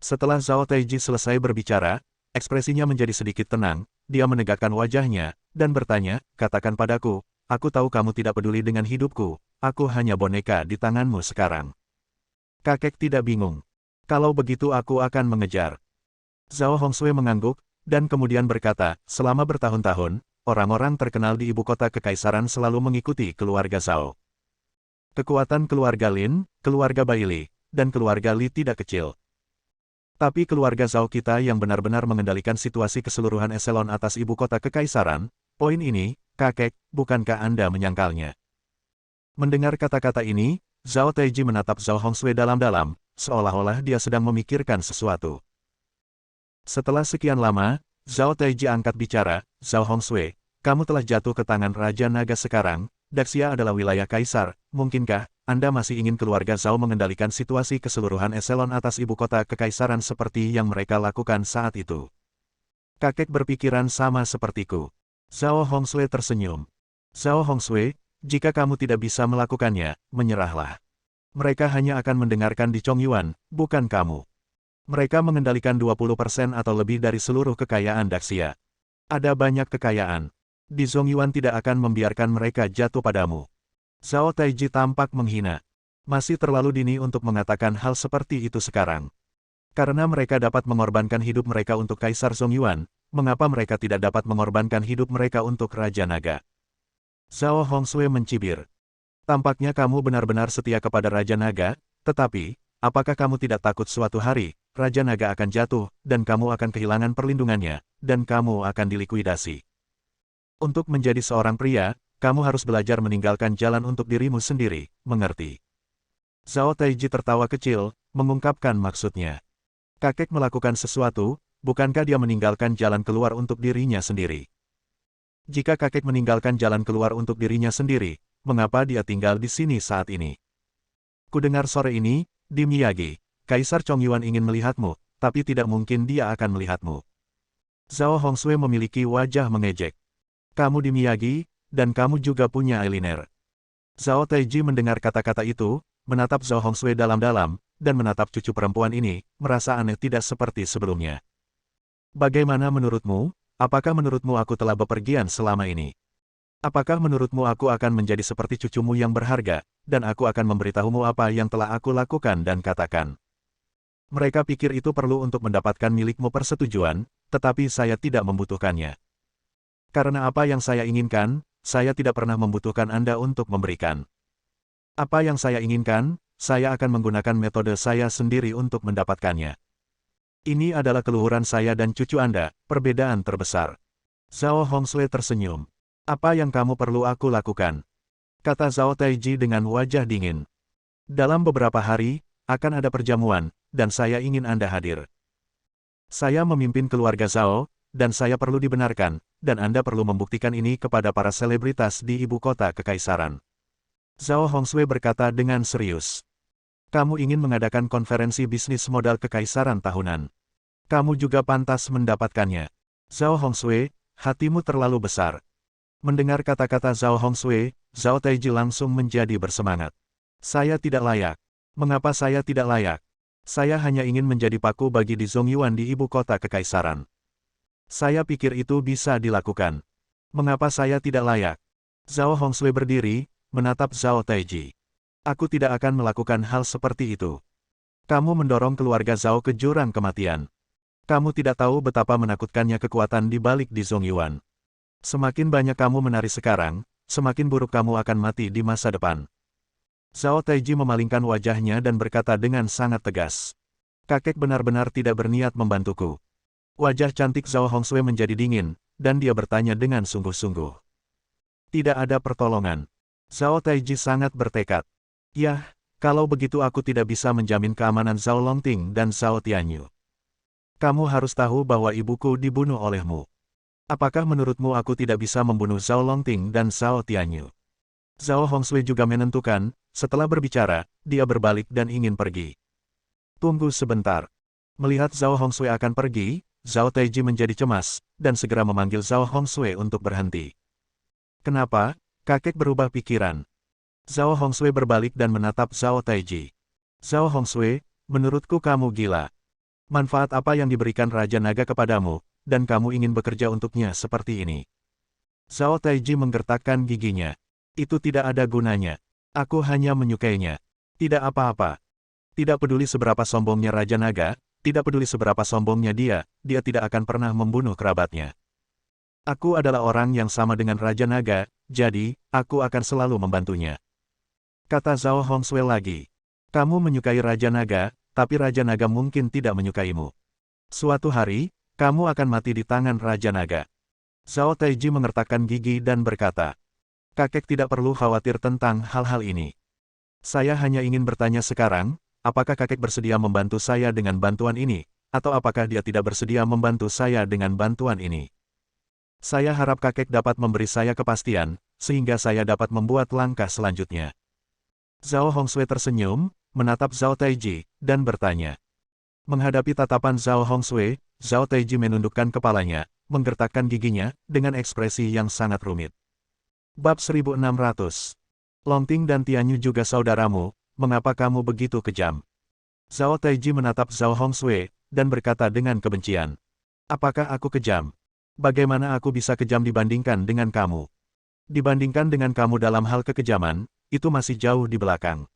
Setelah Zhao Taiji selesai berbicara, ekspresinya menjadi sedikit tenang, dia menegakkan wajahnya, dan bertanya, katakan padaku, aku tahu kamu tidak peduli dengan hidupku, aku hanya boneka di tanganmu sekarang. Kakek tidak bingung. Kalau begitu aku akan mengejar. Zhao Hongsui mengangguk, dan kemudian berkata, selama bertahun-tahun, orang-orang terkenal di ibu kota kekaisaran selalu mengikuti keluarga Zhao. Kekuatan keluarga Lin, keluarga Bailey, dan keluarga Li tidak kecil. Tapi keluarga Zhao kita yang benar-benar mengendalikan situasi keseluruhan eselon atas ibu kota kekaisaran, poin ini, kakek, bukankah Anda menyangkalnya? Mendengar kata-kata ini, Zhao Taiji menatap Zhao Hongsui dalam-dalam, seolah-olah dia sedang memikirkan sesuatu. Setelah sekian lama, Zhao Taiji angkat bicara, Zhao Hongsui, kamu telah jatuh ke tangan Raja Naga sekarang, Daxia adalah wilayah kaisar, mungkinkah Anda masih ingin keluarga Zhao mengendalikan situasi keseluruhan eselon atas ibu kota kekaisaran seperti yang mereka lakukan saat itu? Kakek berpikiran sama sepertiku. Zhao Hongsui tersenyum. Zhao Hongsui, jika kamu tidak bisa melakukannya, menyerahlah. Mereka hanya akan mendengarkan di Chongyuan, bukan kamu. Mereka mengendalikan 20% atau lebih dari seluruh kekayaan Daxia. Ada banyak kekayaan. Di Zhongyuan tidak akan membiarkan mereka jatuh padamu. Zhao Taiji tampak menghina. Masih terlalu dini untuk mengatakan hal seperti itu sekarang. Karena mereka dapat mengorbankan hidup mereka untuk Kaisar Zhongyuan, mengapa mereka tidak dapat mengorbankan hidup mereka untuk Raja Naga? Zhao Hongsui mencibir. Tampaknya kamu benar-benar setia kepada Raja Naga, tetapi, apakah kamu tidak takut suatu hari, Raja Naga akan jatuh, dan kamu akan kehilangan perlindungannya, dan kamu akan dilikuidasi? Untuk menjadi seorang pria, kamu harus belajar meninggalkan jalan untuk dirimu sendiri, mengerti? Zhao Taiji tertawa kecil, mengungkapkan maksudnya. Kakek melakukan sesuatu, bukankah dia meninggalkan jalan keluar untuk dirinya sendiri? Jika kakek meninggalkan jalan keluar untuk dirinya sendiri, mengapa dia tinggal di sini saat ini? Kudengar sore ini, di Miyagi, Kaisar Chongyuan ingin melihatmu, tapi tidak mungkin dia akan melihatmu. Zhao Hongsui memiliki wajah mengejek. Kamu di Miyagi, dan kamu juga punya eyeliner. Zhao Taiji mendengar kata-kata itu, menatap Zhao Hongsui dalam-dalam, dan menatap cucu perempuan ini, merasa aneh tidak seperti sebelumnya. Bagaimana menurutmu? Apakah menurutmu aku telah bepergian selama ini? Apakah menurutmu aku akan menjadi seperti cucumu yang berharga, dan aku akan memberitahumu apa yang telah aku lakukan dan katakan? Mereka pikir itu perlu untuk mendapatkan milikmu persetujuan, tetapi saya tidak membutuhkannya. Karena apa yang saya inginkan, saya tidak pernah membutuhkan Anda untuk memberikan. Apa yang saya inginkan, saya akan menggunakan metode saya sendiri untuk mendapatkannya. Ini adalah keluhuran saya dan cucu Anda, perbedaan terbesar. Zhao Hongsui tersenyum. Apa yang kamu perlu aku lakukan? Kata Zhao Taiji dengan wajah dingin. Dalam beberapa hari, akan ada perjamuan, dan saya ingin Anda hadir. Saya memimpin keluarga Zhao, dan saya perlu dibenarkan, dan Anda perlu membuktikan ini kepada para selebritas di ibu kota kekaisaran. Zhao Hongsui berkata dengan serius. Kamu ingin mengadakan konferensi bisnis modal kekaisaran tahunan. Kamu juga pantas mendapatkannya. Zhao Hongsui, hatimu terlalu besar. Mendengar kata-kata Zhao Hongsui, Zhao Taiji langsung menjadi bersemangat. Saya tidak layak. Mengapa saya tidak layak? Saya hanya ingin menjadi paku bagi di Zhongyuan di ibu kota kekaisaran. Saya pikir itu bisa dilakukan. Mengapa saya tidak layak? Zhao Hongsui berdiri, menatap Zhao Taiji. Aku tidak akan melakukan hal seperti itu. Kamu mendorong keluarga Zhao ke jurang kematian. Kamu tidak tahu betapa menakutkannya kekuatan di balik Di Zongyuan. Semakin banyak kamu menari sekarang, semakin buruk kamu akan mati di masa depan. Zhao Taiji memalingkan wajahnya dan berkata dengan sangat tegas. Kakek benar-benar tidak berniat membantuku. Wajah cantik Zhao Hongsui menjadi dingin, dan dia bertanya dengan sungguh-sungguh. Tidak ada pertolongan. Zhao Taiji sangat bertekad. Yah, kalau begitu aku tidak bisa menjamin keamanan Zhao Longting dan Zhao Tianyu. Kamu harus tahu bahwa ibuku dibunuh olehmu. Apakah menurutmu aku tidak bisa membunuh Zhao Longting dan Zhao Tianyu? Zhao Hongsui juga menentukan, setelah berbicara, dia berbalik dan ingin pergi. Tunggu sebentar. Melihat Zhao Hongsui akan pergi, Zhao Taiji menjadi cemas, dan segera memanggil Zhao Hongsui untuk berhenti. Kenapa? Kakek berubah pikiran. Zhao Hongsui berbalik dan menatap Zhao Taiji. Zhao Hongsui, menurutku kamu gila. Manfaat apa yang diberikan Raja Naga kepadamu, dan kamu ingin bekerja untuknya seperti ini? Zhao Taiji menggertakkan giginya. Itu tidak ada gunanya. Aku hanya menyukainya. Tidak apa-apa. Tidak peduli seberapa sombongnya Raja Naga, tidak peduli seberapa sombongnya dia tidak akan pernah membunuh kerabatnya. Aku adalah orang yang sama dengan Raja Naga, jadi, aku akan selalu membantunya. Kata Zhao Hongsui lagi. Kamu menyukai Raja Naga, tapi Raja Naga mungkin tidak menyukaimu. Suatu hari, kamu akan mati di tangan Raja Naga. Zhao Taiji mengertakkan gigi dan berkata, kakek tidak perlu khawatir tentang hal-hal ini. Saya hanya ingin bertanya sekarang, apakah kakek bersedia membantu saya dengan bantuan ini, atau apakah dia tidak bersedia membantu saya dengan bantuan ini? Saya harap kakek dapat memberi saya kepastian, sehingga saya dapat membuat langkah selanjutnya. Zhao Hongsui tersenyum, menatap Zhao Taiji, dan bertanya. Menghadapi tatapan Zhao Hongsui, Zhao Taiji menundukkan kepalanya, menggertakkan giginya, dengan ekspresi yang sangat rumit. Bab 1600. Longting dan Tianyu juga saudaramu, mengapa kamu begitu kejam? Zhao Taiji menatap Zhao Hongsui, dan berkata dengan kebencian. Apakah aku kejam? Bagaimana aku bisa kejam dibandingkan dengan kamu? Dibandingkan dengan kamu dalam hal kekejaman, itu masih jauh di belakang.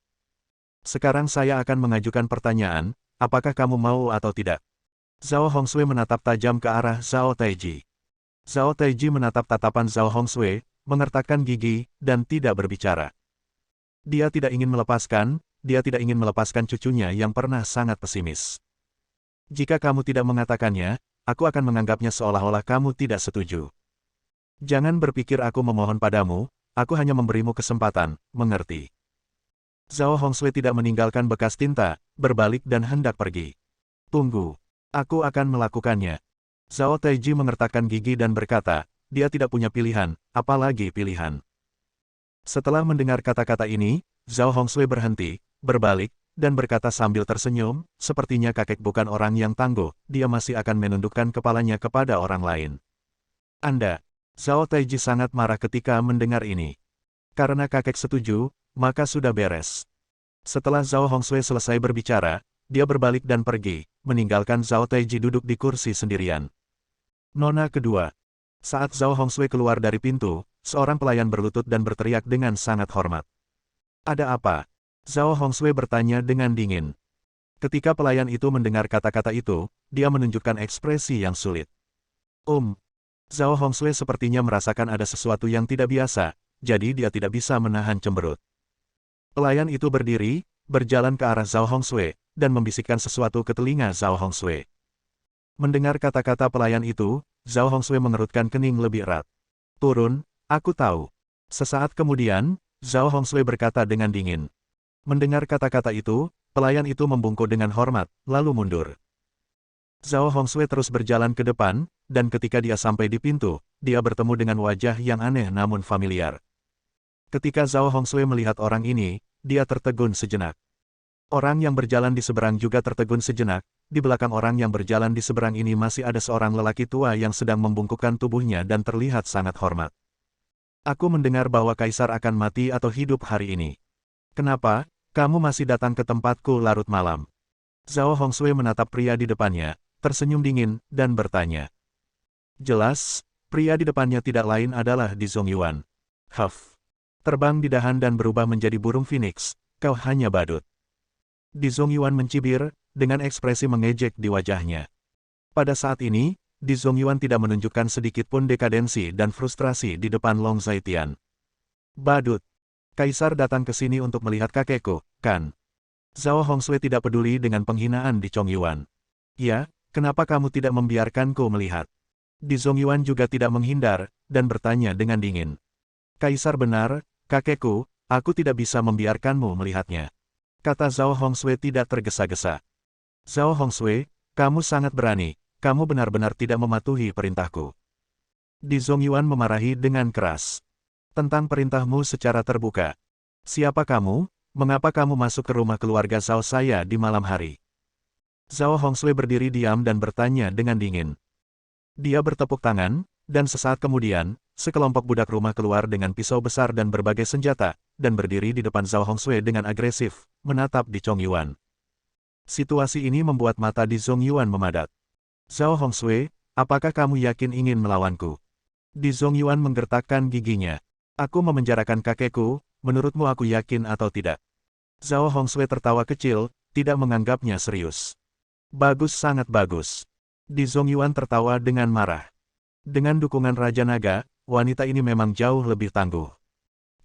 Sekarang saya akan mengajukan pertanyaan, apakah kamu mau atau tidak? Zhao Hongsui menatap tajam ke arah Zhao Taiji. Zhao Taiji menatap tatapan Zhao Hongsui, mengertakkan gigi, dan tidak berbicara. Dia tidak ingin melepaskan cucunya yang pernah sangat pesimis. Jika kamu tidak mengatakannya, aku akan menganggapnya seolah-olah kamu tidak setuju. Jangan berpikir aku memohon padamu, aku hanya memberimu kesempatan, mengerti? Zhao Hongsui tidak meninggalkan bekas tinta, berbalik dan hendak pergi. Tunggu. Aku akan melakukannya. Zhao Taiji mengertakkan gigi dan berkata, dia tidak punya pilihan, apalagi pilihan. Setelah mendengar kata-kata ini, Zhao Hongsui berhenti, berbalik, dan berkata sambil tersenyum, sepertinya kakek bukan orang yang tangguh, dia masih akan menundukkan kepalanya kepada orang lain. Anda. Zhao Taiji sangat marah ketika mendengar ini. Karena kakek setuju, maka sudah beres. Setelah Zhao Hongsui selesai berbicara, dia berbalik dan pergi, meninggalkan Zhao Taiji duduk di kursi sendirian. Nona kedua. Saat Zhao Hongsui keluar dari pintu, seorang pelayan berlutut dan berteriak dengan sangat hormat. Ada apa? Zhao Hongsui bertanya dengan dingin. Ketika pelayan itu mendengar kata-kata itu, dia menunjukkan ekspresi yang sulit. Zhao Hongsui sepertinya merasakan ada sesuatu yang tidak biasa, jadi dia tidak bisa menahan cemberut. Pelayan itu berdiri, berjalan ke arah Zhao Hongsui, dan membisikkan sesuatu ke telinga Zhao Hongsui. Mendengar kata-kata pelayan itu, Zhao Hongsui mengerutkan kening lebih erat. Turun, aku tahu. Sesaat kemudian, Zhao Hongsui berkata dengan dingin. Mendengar kata-kata itu, pelayan itu membungkuk dengan hormat, lalu mundur. Zhao Hongsui terus berjalan ke depan, dan ketika dia sampai di pintu, dia bertemu dengan wajah yang aneh namun familiar. Ketika Zhao Hongsui melihat orang ini, dia tertegun sejenak. Orang yang berjalan di seberang juga tertegun sejenak, di belakang orang yang berjalan di seberang ini masih ada seorang lelaki tua yang sedang membungkukkan tubuhnya dan terlihat sangat hormat. Aku mendengar bahwa Kaisar akan mati atau hidup hari ini. Kenapa, kamu masih datang ke tempatku larut malam? Zhao Hongsui menatap pria di depannya, tersenyum dingin, dan bertanya. Jelas, pria di depannya tidak lain adalah Di Zongyuan. Huff. Terbang di dahan dan berubah menjadi burung phoenix, kau hanya badut. Di Zongyuan mencibir, dengan ekspresi mengejek di wajahnya. Pada saat ini, Di Zongyuan tidak menunjukkan sedikit pun dekadensi dan frustrasi di depan Long Zaitian. Badut. Kaisar datang ke sini untuk melihat kakekku, kan? Zhao Hongsui tidak peduli dengan penghinaan Di Chongyuan. Ya, kenapa kamu tidak membiarkanku melihat? Di Zongyuan juga tidak menghindar, dan bertanya dengan dingin. Kaisar benar, kakekku, aku tidak bisa membiarkanmu melihatnya. Kata Zhao Hongsui tidak tergesa-gesa. Zhao Hongsui, kamu sangat berani, kamu benar-benar tidak mematuhi perintahku. Di Zongyuan memarahi dengan keras. Tentang perintahmu secara terbuka. Siapa kamu? Mengapa kamu masuk ke rumah keluarga Zhao saya di malam hari? Zhao Hongsui berdiri diam dan bertanya dengan dingin. Dia bertepuk tangan, dan sesaat kemudian, sekelompok budak rumah keluar dengan pisau besar dan berbagai senjata, dan berdiri di depan Zhao Hongsui dengan agresif, menatap Di Chongyuan. Situasi ini membuat mata Di Zongyuan memadat. Zhao Hongsui, apakah kamu yakin ingin melawanku? Di Zongyuan menggertakkan giginya. Aku memenjarakan kakekku, menurutmu aku yakin atau tidak? Zhao Hongsui tertawa kecil, tidak menganggapnya serius. Bagus, sangat bagus. Di Zongyuan tertawa dengan marah. Dengan dukungan Raja Naga, wanita ini memang jauh lebih tangguh.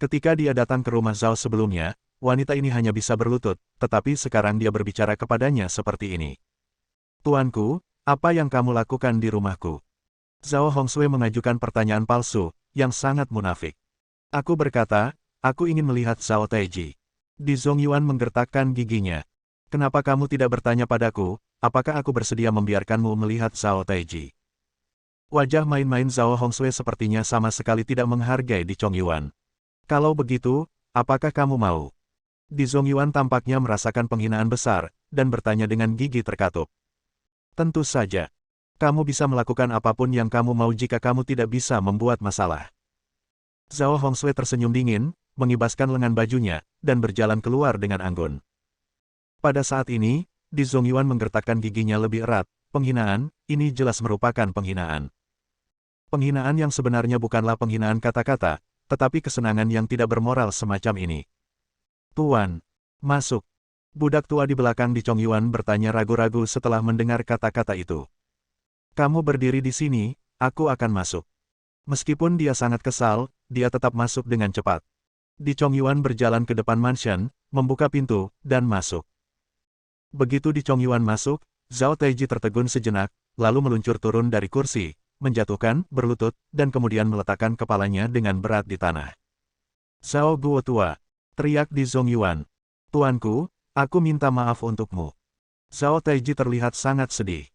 Ketika dia datang ke rumah Zhao sebelumnya, wanita ini hanya bisa berlutut, tetapi sekarang dia berbicara kepadanya seperti ini. Tuanku, apa yang kamu lakukan di rumahku? Zhao Hongsui mengajukan pertanyaan palsu, yang sangat munafik. Aku berkata, aku ingin melihat Zhao Taiji. Di Zongyuan menggertakkan giginya. Kenapa kamu tidak bertanya padaku, apakah aku bersedia membiarkanmu melihat Zhao Taiji? Wajah main-main Zhao Hongsui sepertinya sama sekali tidak menghargai Di Chongyuan. Kalau begitu, apakah kamu mau? Di Zongyuan tampaknya merasakan penghinaan besar, dan bertanya dengan gigi terkatup. Tentu saja. Kamu bisa melakukan apapun yang kamu mau jika kamu tidak bisa membuat masalah. Zhao Hongsui tersenyum dingin, mengibaskan lengan bajunya, dan berjalan keluar dengan anggun. Pada saat ini, Di Zongyuan menggertakkan giginya lebih erat. Penghinaan, ini jelas merupakan penghinaan. Penghinaan yang sebenarnya bukanlah penghinaan kata-kata, tetapi kesenangan yang tidak bermoral semacam ini. Tuan, masuk. Budak tua di belakang Di Chongyuan bertanya ragu-ragu setelah mendengar kata-kata itu. Kamu berdiri di sini, aku akan masuk. Meskipun dia sangat kesal, dia tetap masuk dengan cepat. Di Chongyuan berjalan ke depan mansion, membuka pintu, dan masuk. Begitu Di Chongyuan masuk, Zhao Taiji tertegun sejenak, lalu meluncur turun dari kursi, menjatuhkan, berlutut, dan kemudian meletakkan kepalanya dengan berat di tanah. Zhao Guo tua, teriak Di Zongyuan. Tuanku, aku minta maaf untukmu. Zhao Taiji terlihat sangat sedih.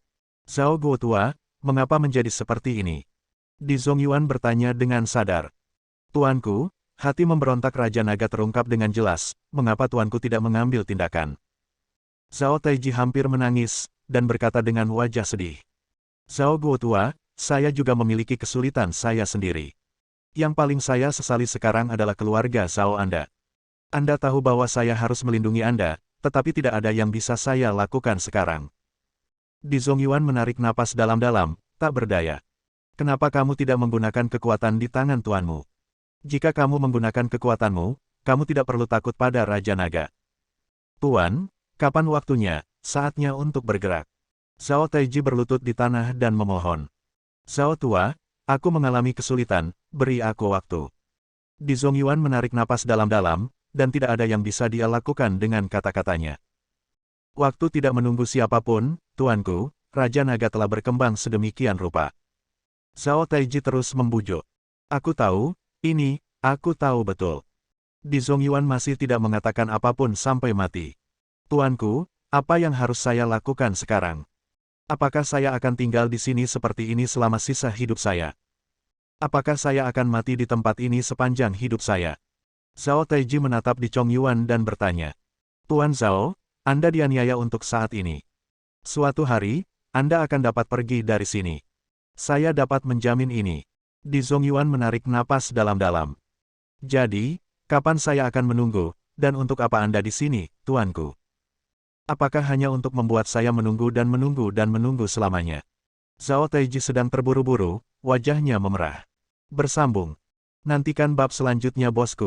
Zhao Guo tua, mengapa menjadi seperti ini? Di Zongyuan bertanya dengan sadar. Tuanku, hati memberontak Raja Naga terungkap dengan jelas, mengapa tuanku tidak mengambil tindakan? Zhao Taiji hampir menangis, dan berkata dengan wajah sedih. Zhao Guo tua, saya juga memiliki kesulitan saya sendiri. Yang paling saya sesali sekarang adalah keluarga Zhao Anda. Anda tahu bahwa saya harus melindungi Anda, tetapi tidak ada yang bisa saya lakukan sekarang. Di Zongyuan menarik napas dalam-dalam, tak berdaya. Kenapa kamu tidak menggunakan kekuatan di tangan tuanmu? Jika kamu menggunakan kekuatanmu, kamu tidak perlu takut pada Raja Naga. Tuan, kapan waktunya, saatnya untuk bergerak? Zhao Taiji berlutut di tanah dan memohon. Zhao tua, aku mengalami kesulitan, beri aku waktu. Di Zongyuan menarik napas dalam-dalam, dan tidak ada yang bisa dia lakukan dengan kata-katanya. Waktu tidak menunggu siapapun, tuanku, Raja Naga telah berkembang sedemikian rupa. Zhao Taiji terus membujuk. Aku tahu, ini, aku tahu betul. Di Zongyuan masih tidak mengatakan apapun sampai mati. Tuanku, apa yang harus saya lakukan sekarang? Apakah saya akan tinggal di sini seperti ini selama sisa hidup saya? Apakah saya akan mati di tempat ini sepanjang hidup saya? Zhao Taiji menatap Di Chongyuan dan bertanya. Tuan Zhao, Anda dianiaya untuk saat ini. Suatu hari, Anda akan dapat pergi dari sini. Saya dapat menjamin ini. Di Zongyuan menarik napas dalam-dalam. Jadi, kapan saya akan menunggu, dan untuk apa Anda di sini, tuanku? Apakah hanya untuk membuat saya menunggu dan menunggu selamanya? Zhao Taiji sedang terburu-buru, wajahnya memerah. Bersambung. Nantikan bab selanjutnya bosku.